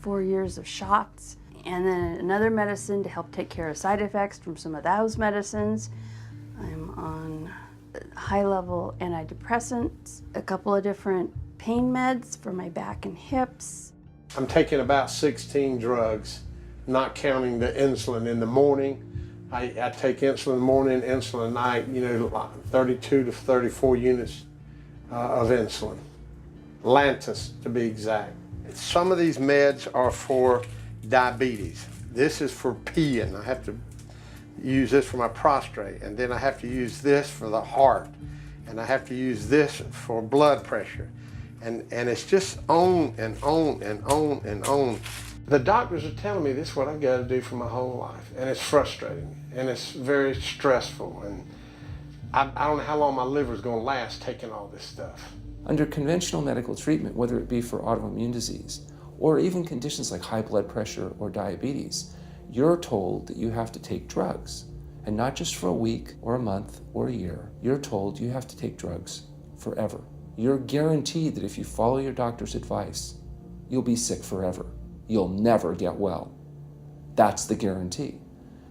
4 years of shots. And then another medicine to help take care of side effects from some of those medicines. I'm on high-level antidepressants, a couple of different pain meds for my back and hips. I'm taking about 16 drugs, not counting the insulin in the morning. I take insulin in the morning, insulin at night, you know, 32 to 34 units of insulin Lantus to be exact. Some of these meds are for diabetes. This is for peeing. I have to use this for my prostate, and then I have to use this for the heart, and I have to use this for blood pressure. And it's just on and on and on and on. The doctors are telling me this is what I've got to do for my whole life, and it's frustrating, and it's very stressful, and I don't know how long my liver's going to last taking all this stuff. Under conventional medical treatment, whether it be for autoimmune disease or even conditions like high blood pressure or diabetes, you're told that you have to take drugs. And not just for a week or a month or a year. You're told you have to take drugs forever. You're guaranteed that if you follow your doctor's advice, you'll be sick forever. You'll never get well. That's the guarantee.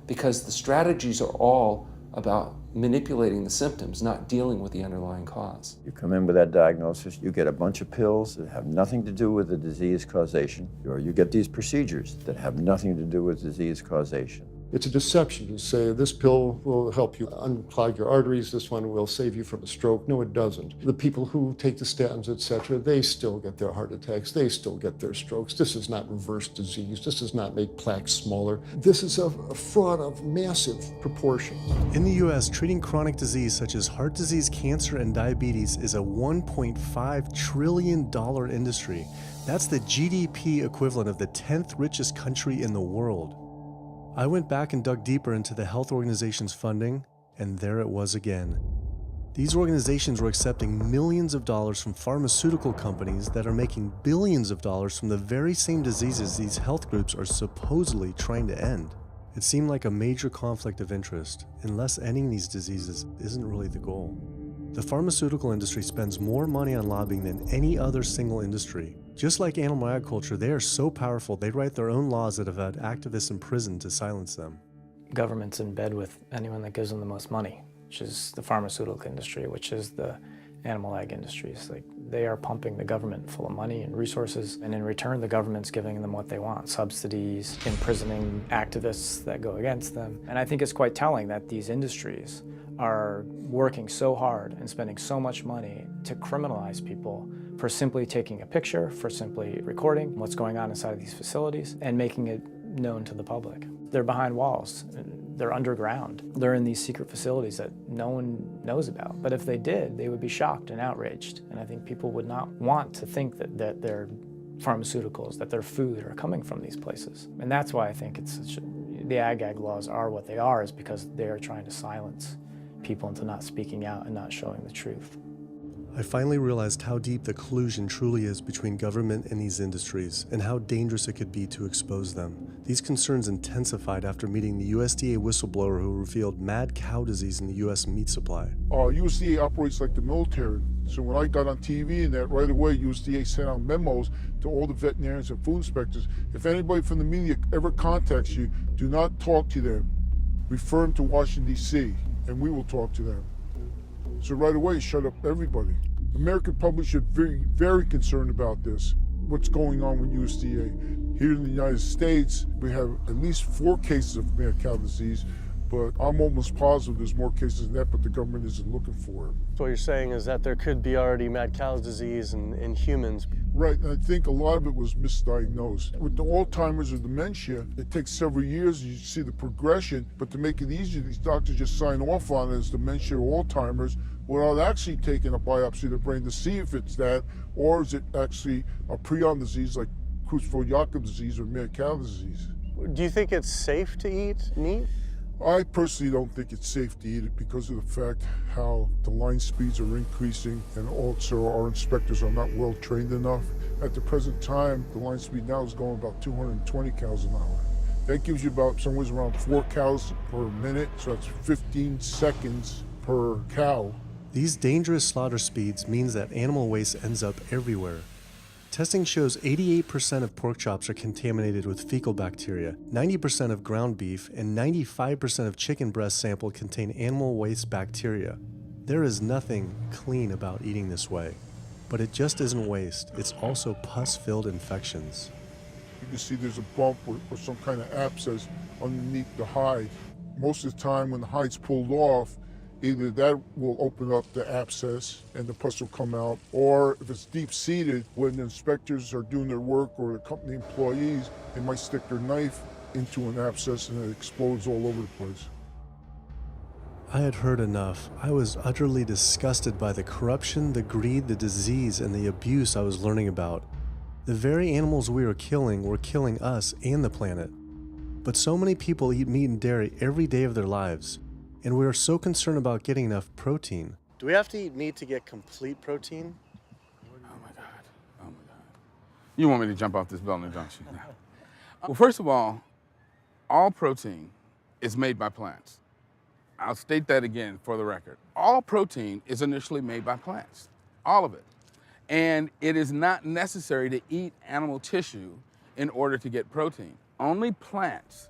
Because the strategies are all about manipulating the symptoms, not dealing with the underlying cause. You come in with that diagnosis, you get a bunch of pills that have nothing to do with the disease causation, or you get these procedures that have nothing to do with disease causation. It's a deception to say this pill will help you unclog your arteries, this one will save you from a stroke. No, it doesn't. The people who take the statins, etc., they still get their heart attacks, they still get their strokes. This does not reverse disease. This does not make plaques smaller. This is a fraud of massive proportions. In the US, treating chronic disease such as heart disease, cancer, and diabetes is a $1.5 trillion industry. That's the GDP equivalent of the 10th richest country in the world. I went back and dug deeper into the health organization's funding, and there it was again. These organizations were accepting millions of dollars from pharmaceutical companies that are making billions of dollars from the very same diseases these health groups are supposedly trying to end. It seemed like a major conflict of interest, unless ending these diseases isn't really the goal. The pharmaceutical industry spends more money on lobbying than any other single industry. Just like animal agriculture, they are so powerful they write their own laws that have had activists in prison to silence them. Government's in bed with anyone that gives them the most money, which is the pharmaceutical industry, which is the animal ag industries. Like, they are pumping the government full of money and resources, and in return the government's giving them what they want: subsidies, imprisoning activists that go against them. And I think it's quite telling that these industries are working so hard and spending so much money to criminalize people for simply taking a picture, for simply recording what's going on inside of these facilities and making it known to the public. They're behind walls, they're underground, they're in these secret facilities that no one knows about. But if they did, they would be shocked and outraged. And I think people would not want to think that their pharmaceuticals, that their food are coming from these places. And that's why I think the ag laws are what they are, is because they are trying to silence people into not speaking out and not showing the truth. I finally realized how deep the collusion truly is between government and these industries, and how dangerous it could be to expose them. These concerns intensified after meeting the USDA whistleblower who revealed mad cow disease in the US meat supply. USDA operates like the military. So when I got on TV and that, right away USDA sent out memos to all the veterinarians and food inspectors. If anybody from the media ever contacts you, do not talk to them. Refer them to Washington, D.C., and we will talk to them. So right away, shut up everybody. American public should be very concerned about this, what's going on with USDA. Here in the United States, we have at least 4 cases of mad cow disease, but I'm almost positive there's more cases than that, but the government isn't looking for it. So what you're saying is that there could be already mad cow disease in humans. Right, and I think a lot of it was misdiagnosed. With the Alzheimer's or dementia, it takes several years, you see the progression, but to make it easier, these doctors just sign off on it as dementia or Alzheimer's without actually taking a biopsy of the brain to see if it's that, or is it actually a prion disease like Creutzfeldt-Jakob disease or mad cow disease. Do you think it's safe to eat meat? I personally don't think it's safe to eat it because of the fact how the line speeds are increasing, and also our inspectors are not well trained enough. At the present time, the line speed now is going about 220 cows an hour. That gives you about somewhere around 4 cows per minute, so that's 15 seconds per cow. These dangerous slaughter speeds means that animal waste ends up everywhere. Testing shows 88% of pork chops are contaminated with fecal bacteria, 90% of ground beef, and 95% of chicken breast sample contain animal waste bacteria. There is nothing clean about eating this way. But it just isn't waste, it's also pus-filled infections. You can see there's a bump or some kind of abscess underneath the hide. Most of the time when the hide's pulled off, Either that will open up the abscess and the pus will come out, or if it's deep-seated, when the inspectors are doing their work or the company employees, they might stick their knife into an abscess and it explodes all over the place. I had heard enough. I was utterly disgusted by the corruption, the greed, the disease, and the abuse I was learning about. The very animals we were killing us and the planet. But so many people eat meat and dairy every day of their lives, and we are so concerned about getting enough protein. Do we have to eat meat to get complete protein? Oh my God. You want me to jump off this belt and junction now? Well, first of all protein is made by plants. I'll state that again for the record. All protein is initially made by plants, all of it. And it is not necessary to eat animal tissue in order to get protein. Only plants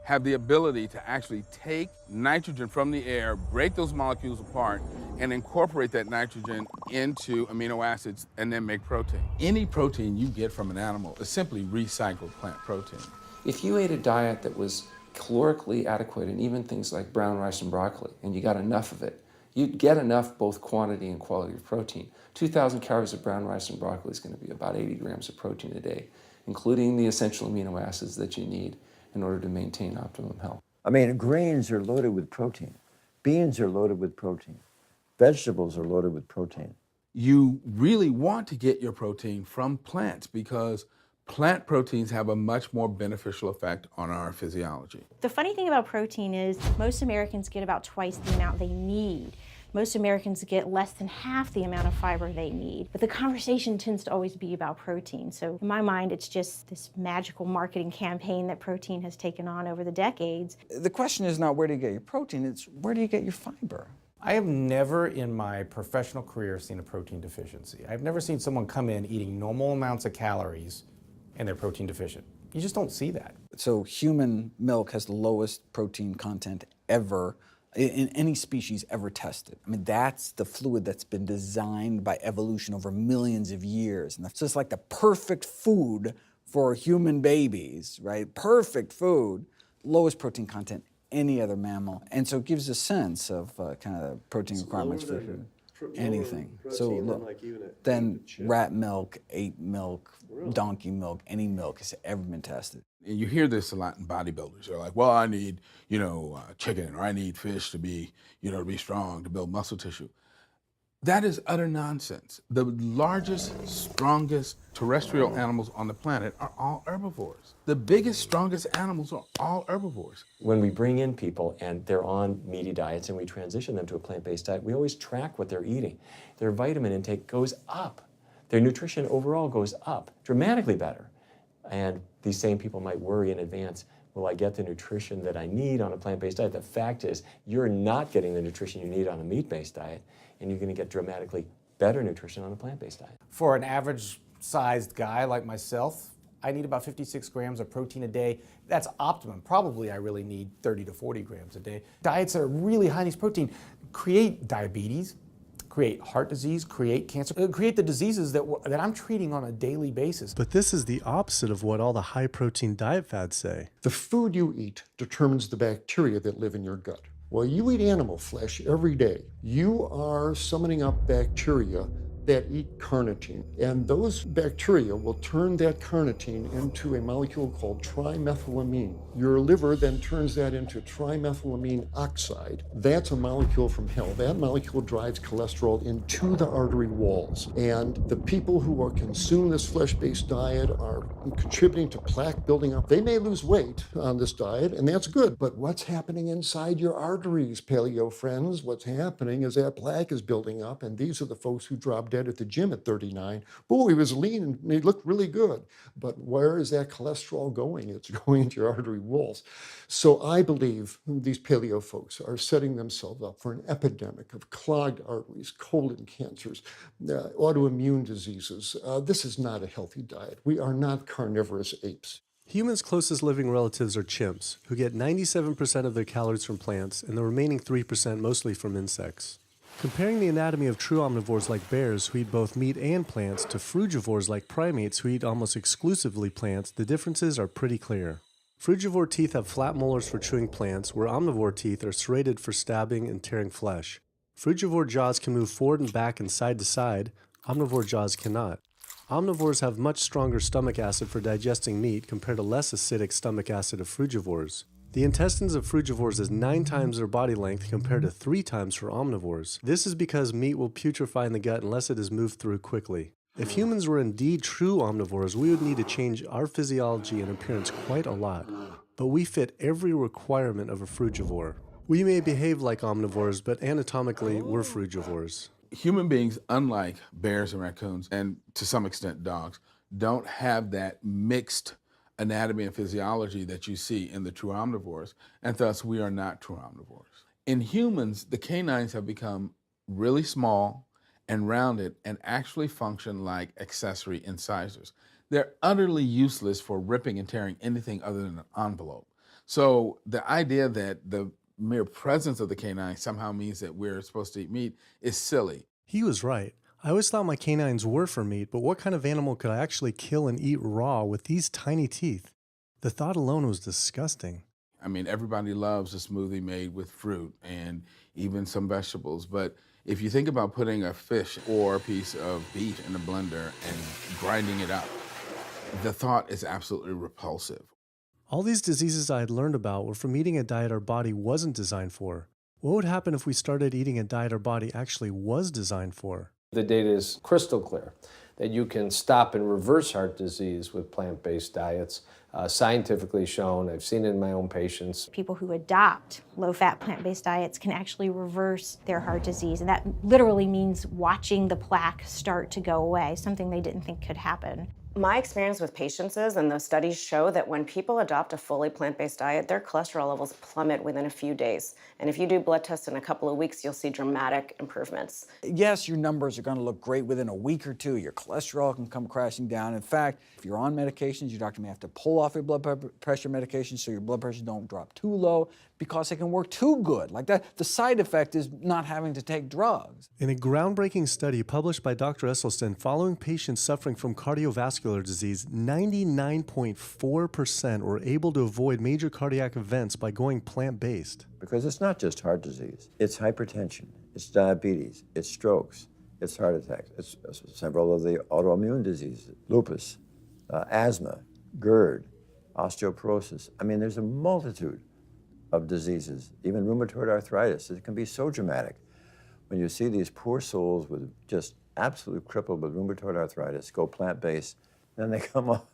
have the ability to actually take nitrogen from the air, break those molecules apart, and incorporate that nitrogen into amino acids and then make protein. Any protein you get from an animal is simply recycled plant protein. If you ate a diet that was calorically adequate, and even things like brown rice and broccoli, and you got enough of it, you'd get enough both quantity and quality of protein. 2,000 calories of brown rice and broccoli is going to be about 80 grams of protein a day, including the essential amino acids that you need in order to maintain optimum health. I mean, grains are loaded with protein. Beans are loaded with protein. Vegetables are loaded with protein. You really want to get your protein from plants because plant proteins have a much more beneficial effect on our physiology. The funny thing about protein is most Americans get about twice the amount they need. Most Americans get less than half the amount of fiber they need. But the conversation tends to always be about protein. So in my mind, it's just this magical marketing campaign that protein has taken on over the decades. The question is not where do you get your protein, it's where do you get your fiber? I have never in my professional career seen a protein deficiency. I've never seen someone come in eating normal amounts of calories and they're protein deficient. You just don't see that. So human milk has the lowest protein content ever in any species ever tested. I mean, that's the fluid that's been designed by evolution over millions of years. And so it's like the perfect food for human babies, right? Perfect food, lowest protein content any other mammal. And so it gives a sense of kind of protein requirements for anything. So look, then rat milk, ape milk, donkey milk, any milk has ever been tested. And you hear this a lot in bodybuilders. They're like, well, I need, chicken, or I need fish to be, to be strong, to build muscle tissue. That is utter nonsense. The largest, strongest terrestrial animals on the planet are all herbivores. The biggest, strongest animals are all herbivores. When we bring in people and they're on meaty diets and we transition them to a plant-based diet, we always track what they're eating. Their vitamin intake goes up. Their nutrition overall goes up, dramatically better. And these same people might worry in advance, will I get the nutrition that I need on a plant-based diet? The fact is, you're not getting the nutrition you need on a meat-based diet, and you're going to get dramatically better nutrition on a plant-based diet. For an average-sized guy like myself, I need about 56 grams of protein a day. That's optimum. Probably I really need 30 to 40 grams a day. Diets that are really high in these protein create diabetes, create heart disease, create cancer, create the diseases that I'm treating on a daily basis. But this is the opposite of what all the high-protein diet fads say. The food you eat determines the bacteria that live in your gut. Well, you eat animal flesh every day. You are summoning up bacteria that eat carnitine. And those bacteria will turn that carnitine into a molecule called trimethylamine. Your liver then turns that into trimethylamine oxide. That's a molecule from hell. That molecule drives cholesterol into the artery walls. And the people who are consuming this flesh-based diet are contributing to plaque building up. They may lose weight on this diet, and that's good. But what's happening inside your arteries, paleo friends? What's happening is that plaque is building up, and these are the folks who drop dead at the gym at 39. Boy, he was lean and he looked really good. But where is that cholesterol going? It's going into your artery walls. So I believe these paleo folks are setting themselves up for an epidemic of clogged arteries, colon cancers, autoimmune diseases. This is not a healthy diet. We are not carnivorous apes. Humans' closest living relatives are chimps, who get 97% of their calories from plants and the remaining 3% mostly from insects. Comparing the anatomy of true omnivores like bears, who eat both meat and plants, to frugivores like primates, who eat almost exclusively plants, the differences are pretty clear. Frugivore teeth have flat molars for chewing plants, where omnivore teeth are serrated for stabbing and tearing flesh. Frugivore jaws can move forward and back and side to side. Omnivore jaws cannot. Omnivores have much stronger stomach acid for digesting meat compared to less acidic stomach acid of frugivores. The intestines of frugivores is 9 times their body length compared to 3 times for omnivores. This is because meat will putrefy in the gut unless it is moved through quickly. If humans were indeed true omnivores, we would need to change our physiology and appearance quite a lot. But we fit every requirement of a frugivore. We may behave like omnivores, but anatomically, we're frugivores. Human beings, unlike bears and raccoons, and to some extent dogs, don't have that mixed anatomy and physiology that you see in the true omnivores, and thus we are not true omnivores. In humans, the canines have become really small and rounded and actually function like accessory incisors. They're utterly useless for ripping and tearing anything other than an envelope. So the idea that the mere presence of the canine somehow means that we're supposed to eat meat is silly. He was right. I always thought my canines were for meat, but what kind of animal could I actually kill and eat raw with these tiny teeth? The thought alone was disgusting. I mean, everybody loves a smoothie made with fruit and even some vegetables, but if you think about putting a fish or a piece of beef in a blender and grinding it up, the thought is absolutely repulsive. All these diseases I had learned about were from eating a diet our body wasn't designed for. What would happen if we started eating a diet our body actually was designed for? The data is crystal clear that you can stop and reverse heart disease with plant-based diets, scientifically shown. I've seen it in my own patients. People who adopt low-fat plant-based diets can actually reverse their heart disease, and that literally means watching the plaque start to go away, something they didn't think could happen. My experience with patients is, and those studies show, that when people adopt a fully plant-based diet, their cholesterol levels plummet within a few days. And if you do blood tests in a couple of weeks, you'll see dramatic improvements. Yes, your numbers are going to look great within a week or two. Your cholesterol can come crashing down. In fact, if you're on medications, your doctor may have to pull off your blood pressure medication so your blood pressure don't drop too low because it can work too good. Like that, the side effect is not having to take drugs. In a groundbreaking study published by Dr. Esselstyn following patients suffering from cardiovascular disease, 99.4% were able to avoid major cardiac events by going plant-based. Because it's not just heart disease. It's hypertension, it's diabetes, it's strokes, it's heart attacks, it's several of the autoimmune diseases, lupus, asthma, GERD, osteoporosis. I mean, there's a multitude of diseases, even rheumatoid arthritis. It can be so dramatic when you see these poor souls with just absolutely crippled with rheumatoid arthritis go plant-based, then they come off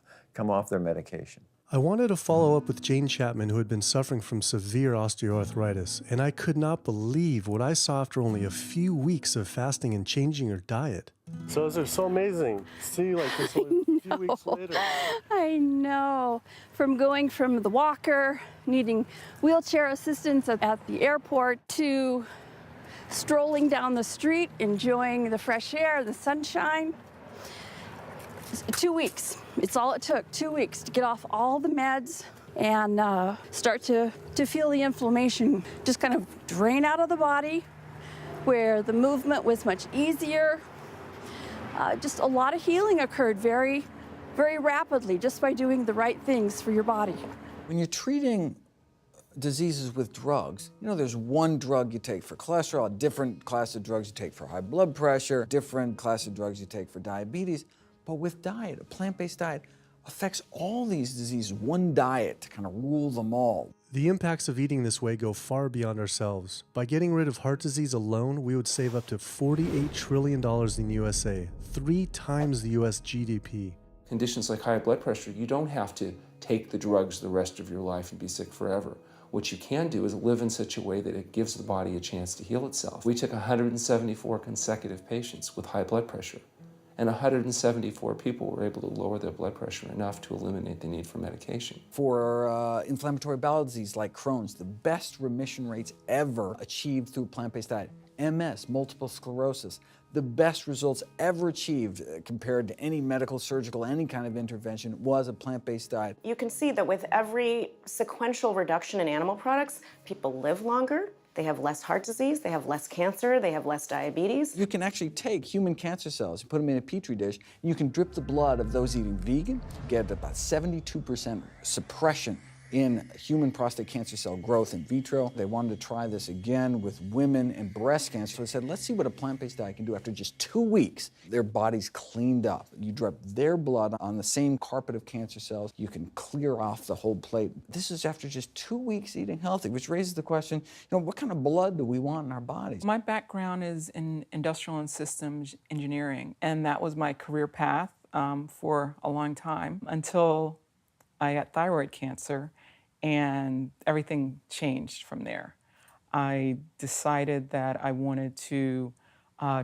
their medication. I wanted to follow up with Jane Chapman, who had been suffering from severe osteoarthritis, and I could not believe what I saw after only a few weeks of fasting and changing her diet. So those are so amazing. See, like this only a few weeks later. I know. From going from the walker, needing wheelchair assistance at the airport, to strolling down the street, enjoying the fresh air, the sunshine. 2 weeks. It's all it took, 2 weeks to get off all the meds and start to feel the inflammation just kind of drain out of the body, where the movement was much easier. Just a lot of healing occurred very, very rapidly just by doing the right things for your body. When you're treating diseases with drugs, you know, there's one drug you take for cholesterol, a different class of drugs you take for high blood pressure, different class of drugs you take for diabetes. But with diet, a plant-based diet affects all these diseases, one diet to kind of rule them all. The impacts of eating this way go far beyond ourselves. By getting rid of heart disease alone, we would save up to $48 trillion in the USA, 3 times the US GDP. Conditions like high blood pressure, you don't have to take the drugs the rest of your life and be sick forever. What you can do is live in such a way that it gives the body a chance to heal itself. We took 174 consecutive patients with high blood pressure, and 174 people were able to lower their blood pressure enough to eliminate the need for medication. For inflammatory bowel disease like Crohn's, the best remission rates ever achieved through a plant-based diet. MS, multiple sclerosis, the best results ever achieved compared to any medical, surgical, any kind of intervention was a plant-based diet. You can see that with every sequential reduction in animal products, people live longer, they have less heart disease, they have less cancer, they have less diabetes. You can actually take human cancer cells, put them in a petri dish, and you can drip the blood of those eating vegan, get about 72% suppression in human prostate cancer cell growth in vitro. They wanted to try this again with women and breast cancer. So they said, let's see what a plant-based diet can do. After just 2 weeks, their bodies cleaned up. You drop their blood on the same carpet of cancer cells. You can clear off the whole plate. This is after just 2 weeks eating healthy, which raises the question, what kind of blood do we want in our bodies? My background is in industrial and systems engineering, and that was my career path for a long time until I got thyroid cancer, and everything changed from there. I decided that I wanted to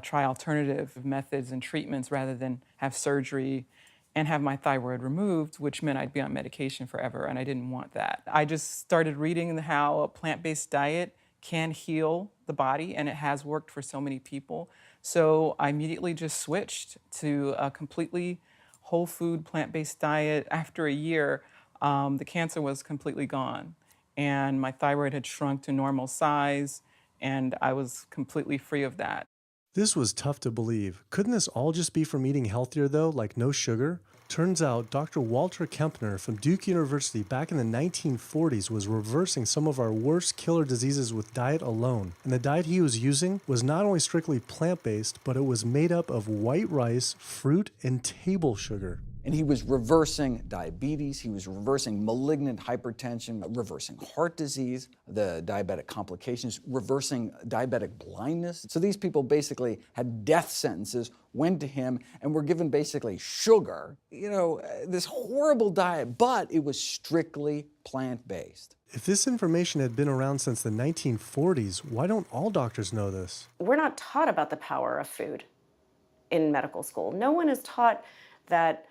try alternative methods and treatments rather than have surgery and have my thyroid removed, which meant I'd be on medication forever, and I didn't want that. I just started reading how a plant-based diet can heal the body, and it has worked for so many people. So I immediately just switched to a completely whole food plant-based diet. After a year, the cancer was completely gone, and my thyroid had shrunk to normal size, and I was completely free of that. This was tough to believe. Couldn't this all just be from eating healthier though, like no sugar? Turns out Dr. Walter Kempner from Duke University back in the 1940s was reversing some of our worst killer diseases with diet alone. And the diet he was using was not only strictly plant-based, but it was made up of white rice, fruit, and table sugar. And he was reversing diabetes, he was reversing malignant hypertension, reversing heart disease, the diabetic complications, reversing diabetic blindness. So these people basically had death sentences, went to him, and were given basically sugar, this horrible diet, but it was strictly plant-based. If this information had been around since the 1940s, why don't all doctors know this? We're not taught about the power of food in medical school. No one is taught that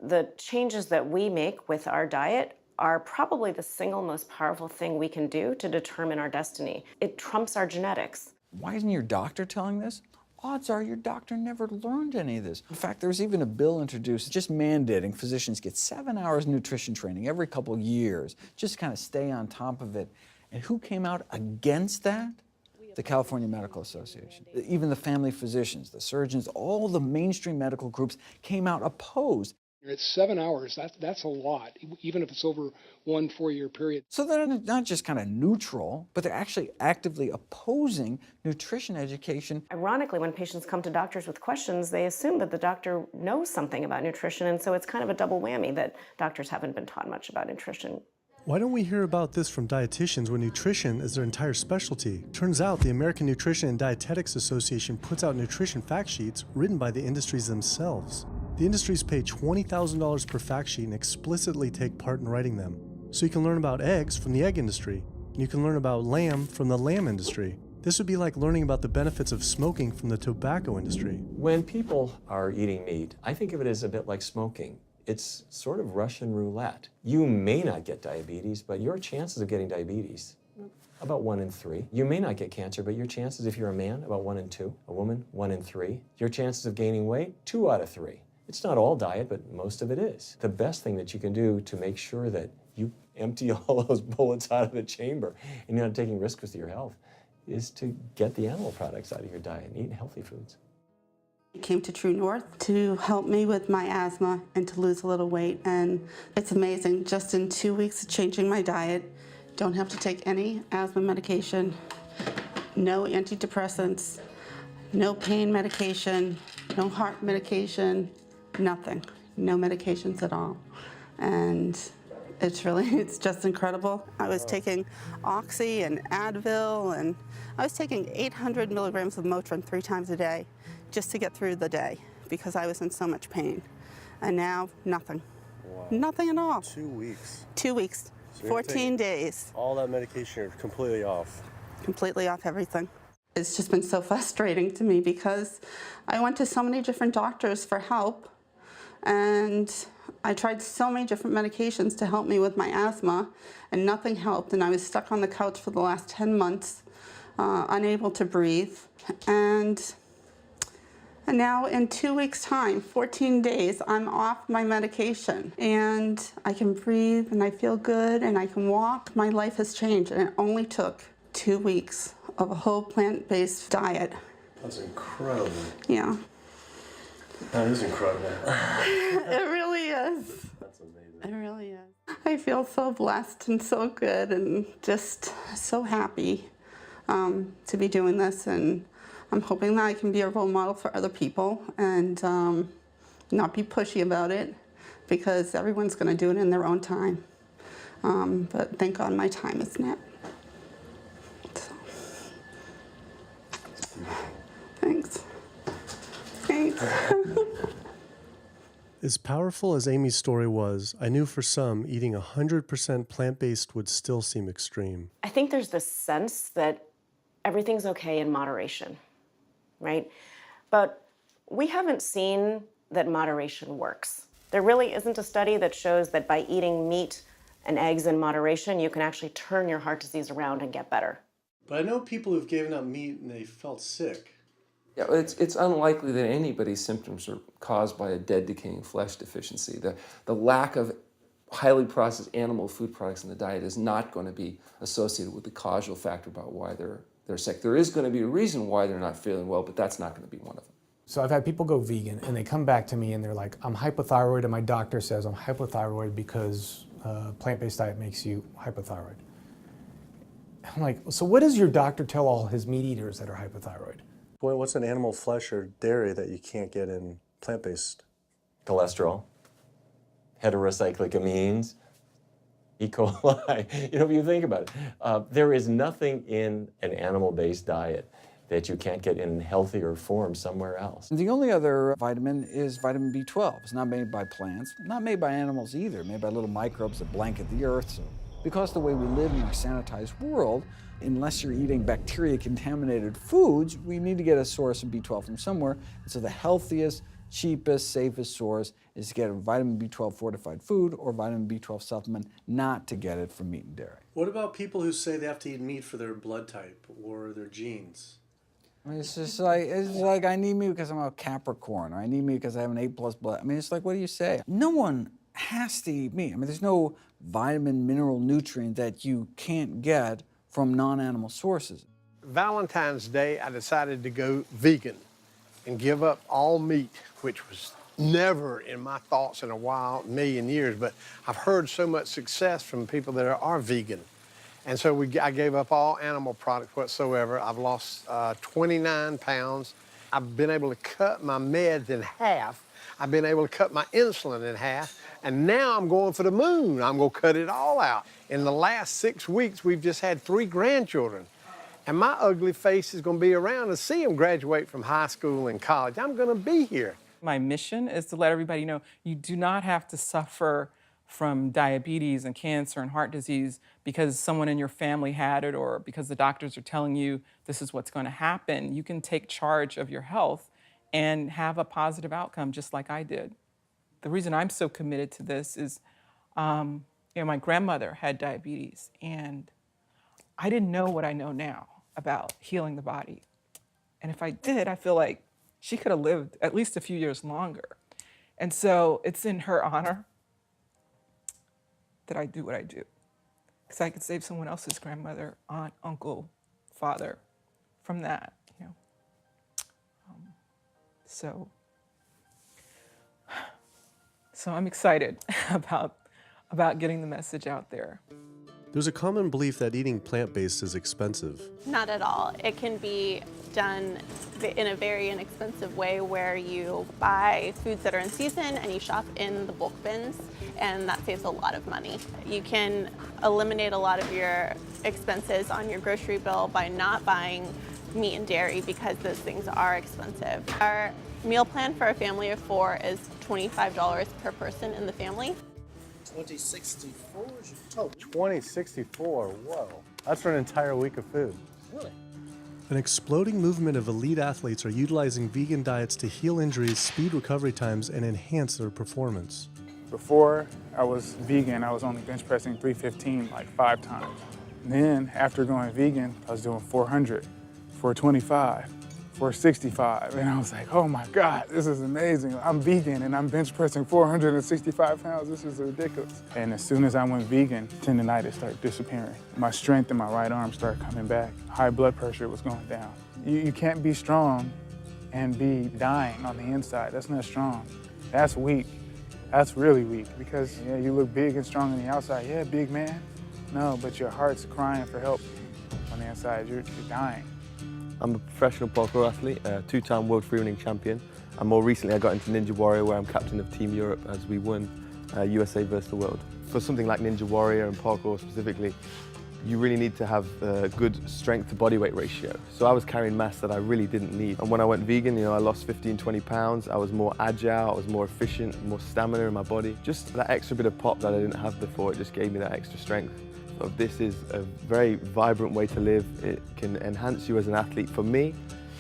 the changes that we make with our diet are probably the single most powerful thing we can do to determine our destiny. It trumps our genetics. Why isn't your doctor telling this? Odds are your doctor never learned any of this. In fact, there was even a bill introduced just mandating physicians get 7 hours nutrition training every couple of years, just to kind of stay on top of it. And who came out against that? The California Medical Association. Even the family physicians, the surgeons, all the mainstream medical groups came out opposed. It's 7 hours, that's a lot, even if it's over 1 4-year period. So they're not just kind of neutral, but they're actually actively opposing nutrition education. Ironically, when patients come to doctors with questions, they assume that the doctor knows something about nutrition, and so it's kind of a double whammy that doctors haven't been taught much about nutrition. Why don't we hear about this from dietitians when nutrition is their entire specialty? Turns out the American Nutrition and Dietetics Association puts out nutrition fact sheets written by the industries themselves. The industries pay $20,000 per fact sheet and explicitly take part in writing them. So you can learn about eggs from the egg industry, and you can learn about lamb from the lamb industry. This would be like learning about the benefits of smoking from the tobacco industry. When people are eating meat, I think of it as a bit like smoking. It's sort of Russian roulette. You may not get diabetes, but your chances of getting diabetes, about 1 in 3. You may not get cancer, but your chances, if you're a man, about 1 in 2. A woman, 1 in 3. Your chances of gaining weight, 2 out of 3. It's not all diet, but most of it is. The best thing that you can do to make sure that you empty all those bullets out of the chamber and you're not taking risks with your health is to get the animal products out of your diet and eat healthy foods. I came to True North to help me with my asthma and to lose a little weight, and it's amazing. Just in 2 weeks of changing my diet, don't have to take any asthma medication, no antidepressants, no pain medication, no heart medication, nothing, no medications at all. And it's just incredible. I was taking Oxy and Advil, and I was taking 800 milligrams of Motrin 3 times a day just to get through the day because I was in so much pain. And now, nothing. Wow. Nothing at all. 2 weeks. 2 weeks, So 14 days. All that medication, you're completely off. Completely off everything. It's just been so frustrating to me because I went to so many different doctors for help, and I tried so many different medications to help me with my asthma, and nothing helped, and I was stuck on the couch for the last 10 months, unable to breathe. And now in 2 weeks' time, 14 days, I'm off my medication, and I can breathe, and I feel good, and I can walk. My life has changed, and it only took 2 weeks of a whole plant-based diet. That's incredible. Yeah. That is incredible. It really is. That's amazing. It really is. I feel so blessed and so good and just so happy to be doing this, and I'm hoping that I can be a role model for other people and not be pushy about it, because everyone's going to do it in their own time. But thank God my time is now. So. Thanks. Thanks. As powerful as Amy's story was, I knew for some, eating 100% plant-based would still seem extreme. I think there's this sense that everything's okay in moderation, right? But we haven't seen that moderation works. There really isn't a study that shows that by eating meat and eggs in moderation, you can actually turn your heart disease around and get better. But I know people who've given up meat and they felt sick. Yeah, it's unlikely that anybody's symptoms are caused by a dead, decaying flesh deficiency. The lack of highly processed animal food products in the diet is not going to be associated with the causal factor about why they're sick. There is going to be a reason why they're not feeling well, but that's not going to be one of them. So I've had people go vegan and they come back to me and they're like, I'm hypothyroid and my doctor says I'm hypothyroid because plant-based diet makes you hypothyroid. I'm like, so what does your doctor tell all his meat eaters that are hypothyroid? Well, what's an animal flesh or dairy that you can't get in plant-based? Cholesterol, heterocyclic amines, E. coli. You know, if you think about it, there is nothing in an animal-based diet that you can't get in healthier form somewhere else. The only other vitamin is vitamin B12. It's not made by plants, not made by animals either, made by little microbes that blanket the earth. So because the way we live in our sanitized world, unless you're eating bacteria-contaminated foods, we need to get a source of B12 from somewhere. And so the healthiest, cheapest, safest source is to get a vitamin B12 fortified food or vitamin B12 supplement, not to get it from meat and dairy. What about people who say they have to eat meat for their blood type or their genes? I mean, it's like I need meat because I'm a Capricorn, or I need meat because I have an A+ blood. I mean, it's like, what do you say? No one has to eat meat. I mean, there's no vitamin, mineral, nutrient that you can't get from non-animal sources. Valentine's Day, I decided to go vegan and give up all meat, which was never in my thoughts in a wild million years, but I've heard so much success from people that are vegan. And so I gave up all animal products whatsoever. I've lost 29 pounds. I've been able to cut my meds in half. I've been able to cut my insulin in half. And now I'm going for the moon. I'm going to cut it all out. In the last 6 weeks, we've just had 3 grandchildren. And my ugly face is going to be around to see them graduate from high school and college. I'm going to be here. My mission is to let everybody know you do not have to suffer from diabetes and cancer and heart disease because someone in your family had it or because the doctors are telling you this is what's going to happen. You can take charge of your health and have a positive outcome just like I did. The reason I'm so committed to this is, my grandmother had diabetes and I didn't know what I know now about healing the body. And if I did, I feel like she could have lived at least a few years longer. And so it's in her honor that I do what I do. Because I could save someone else's grandmother, aunt, uncle, father from that, So I'm excited about getting the message out there. There's a common belief that eating plant-based is expensive. Not at all. It can be done in a very inexpensive way where you buy foods that are in season and you shop in the bulk bins, and that saves a lot of money. You can eliminate a lot of your expenses on your grocery bill by not buying meat and dairy because those things are expensive. Our meal plan for a family of 4 is $25 per person in the family. 2064 is your total. 2064, whoa. That's for an entire week of food. Really? An exploding movement of elite athletes are utilizing vegan diets to heal injuries, speed recovery times, and enhance their performance. Before I was vegan, I was only bench pressing 315 like 5 times. Then after going vegan, I was doing 400, 425, 465. And I was like, oh my God, this is amazing. I'm vegan and I'm bench pressing 465 pounds. This is ridiculous. And as soon as I went vegan, tendonitis started disappearing. My strength in my right arm started coming back. High blood pressure was going down. You can't be strong and be dying on the inside. That's not strong. That's weak. That's really weak because yeah, you look big and strong on the outside. Yeah, big man. No, but your heart's crying for help on the inside. You're dying. I'm a professional parkour athlete, a two-time world freerunning champion, and more recently I got into Ninja Warrior, where I'm captain of Team Europe as we won USA versus the world. For something like Ninja Warrior and parkour specifically, you really need to have a good strength to body weight ratio. So I was carrying mass that I really didn't need. And when I went vegan, I lost 15, 20 pounds. I was more agile, I was more efficient, more stamina in my body. Just that extra bit of pop that I didn't have before, it just gave me that extra strength. So this is a very vibrant way to live. It can enhance you as an athlete. For me,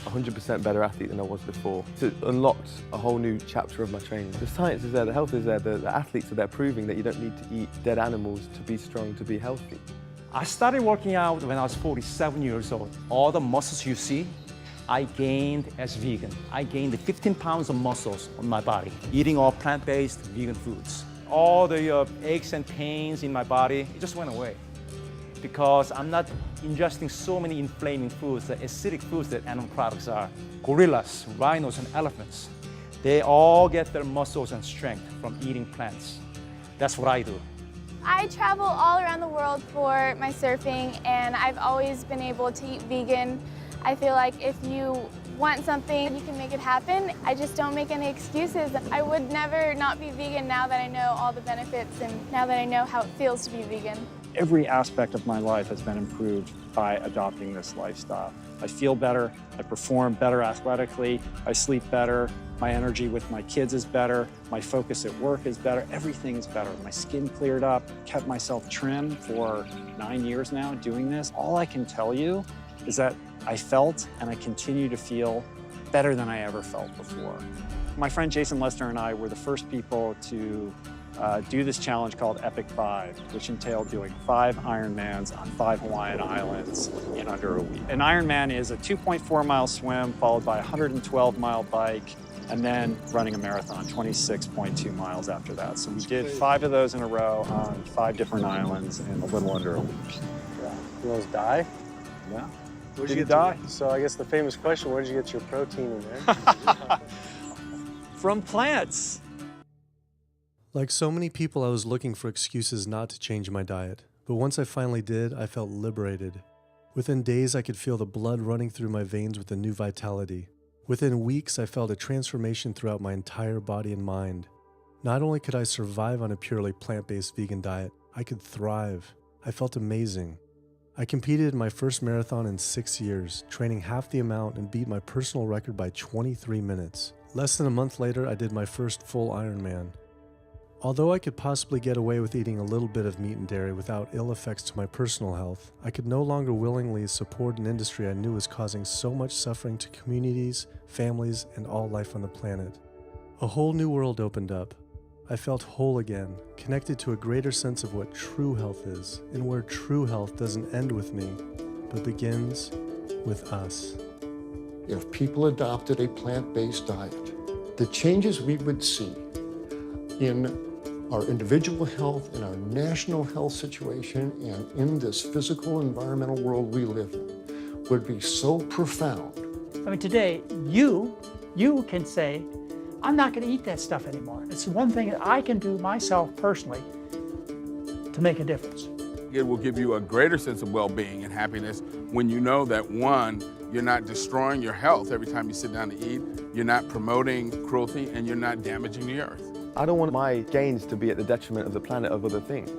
100% better athlete than I was before. It unlocked a whole new chapter of my training. The science is there, the health is there, the athletes are there proving that you don't need to eat dead animals to be strong, to be healthy. I started working out when I was 47 years old. All the muscles you see, I gained as vegan. I gained 15 pounds of muscles on my body, eating all plant-based vegan foods. All the aches and pains in my body, it just went away. Because I'm not ingesting so many inflaming foods, the acidic foods that animal products are. Gorillas, rhinos, and elephants, they all get their muscles and strength from eating plants. That's what I do. I travel all around the world for my surfing, and I've always been able to eat vegan. I feel like if you want something, you can make it happen. I just don't make any excuses. I would never not be vegan now that I know all the benefits and now that I know how it feels to be vegan. Every aspect of my life has been improved by adopting this lifestyle. I feel better, I perform better athletically, I sleep better, my energy with my kids is better, my focus at work is better, everything is better. My skin cleared up, kept myself trim for 9 years now doing this. All I can tell you is that I felt and I continue to feel better than I ever felt before. My friend Jason Lester and I were the first people to do this challenge called Epic 5, which entailed doing 5 Ironmans on 5 Hawaiian islands in under a week. An Ironman is a 2.4-mile swim followed by a 112-mile bike and then running a marathon, 26.2 miles after that. So we did 5 of those in a row on 5 different islands in a little under a week. Yeah. You almost die? Yeah. Where'd Did you you die? So I guess the famous question, where did you get your protein in there? From plants. Like so many people, I was looking for excuses not to change my diet. But once I finally did, I felt liberated. Within days, I could feel the blood running through my veins with a new vitality. Within weeks, I felt a transformation throughout my entire body and mind. Not only could I survive on a purely plant-based vegan diet, I could thrive. I felt amazing. I competed in my first marathon in 6 years, training half the amount and beat my personal record by 23 minutes. Less than a month later, I did my first full Ironman. Although I could possibly get away with eating a little bit of meat and dairy without ill effects to my personal health, I could no longer willingly support an industry I knew was causing so much suffering to communities, families, and all life on the planet. A whole new world opened up. I felt whole again, connected to a greater sense of what true health is, and where true health doesn't end with me, but begins with us. If people adopted a plant-based diet, the changes we would see in our individual health, in our national health situation, and in this physical environmental world we live in would be so profound. I mean, today, you can say, I'm not going to eat that stuff anymore. It's one thing that I can do myself personally to make a difference. It will give you a greater sense of well-being and happiness when you know that, one, you're not destroying your health every time you sit down to eat, you're not promoting cruelty, and you're not damaging the earth. I don't want my gains to be at the detriment of the planet of other things.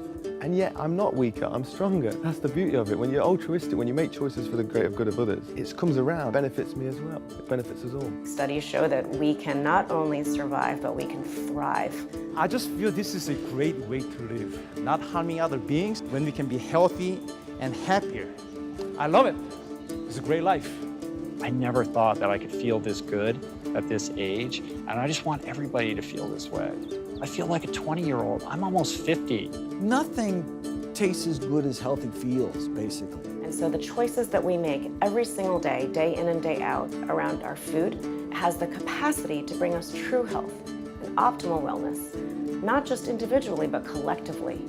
And yet, I'm not weaker, I'm stronger. That's the beauty of it. When you're altruistic, when you make choices for the greater good of others, it comes around, benefits me as well. It benefits us all. Studies show that we can not only survive, but we can thrive. I just feel this is a great way to live, not harming other beings when we can be healthy and happier. I love it. It's a great life. I never thought that I could feel this good at this age, and I just want everybody to feel this way. I feel like a 20-year-old. I'm almost 50. Nothing tastes as good as healthy feels, basically. And so the choices that we make every single day, day in and day out, around our food, has the capacity to bring us true health and optimal wellness, not just individually, but collectively,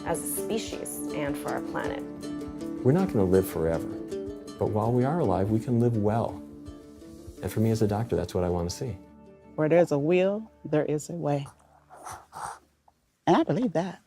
as a species and for our planet. We're not going to live forever, but while we are alive, we can live well. And for me as a doctor, that's what I want to see. Where there's a will, there is a way. And I believe that.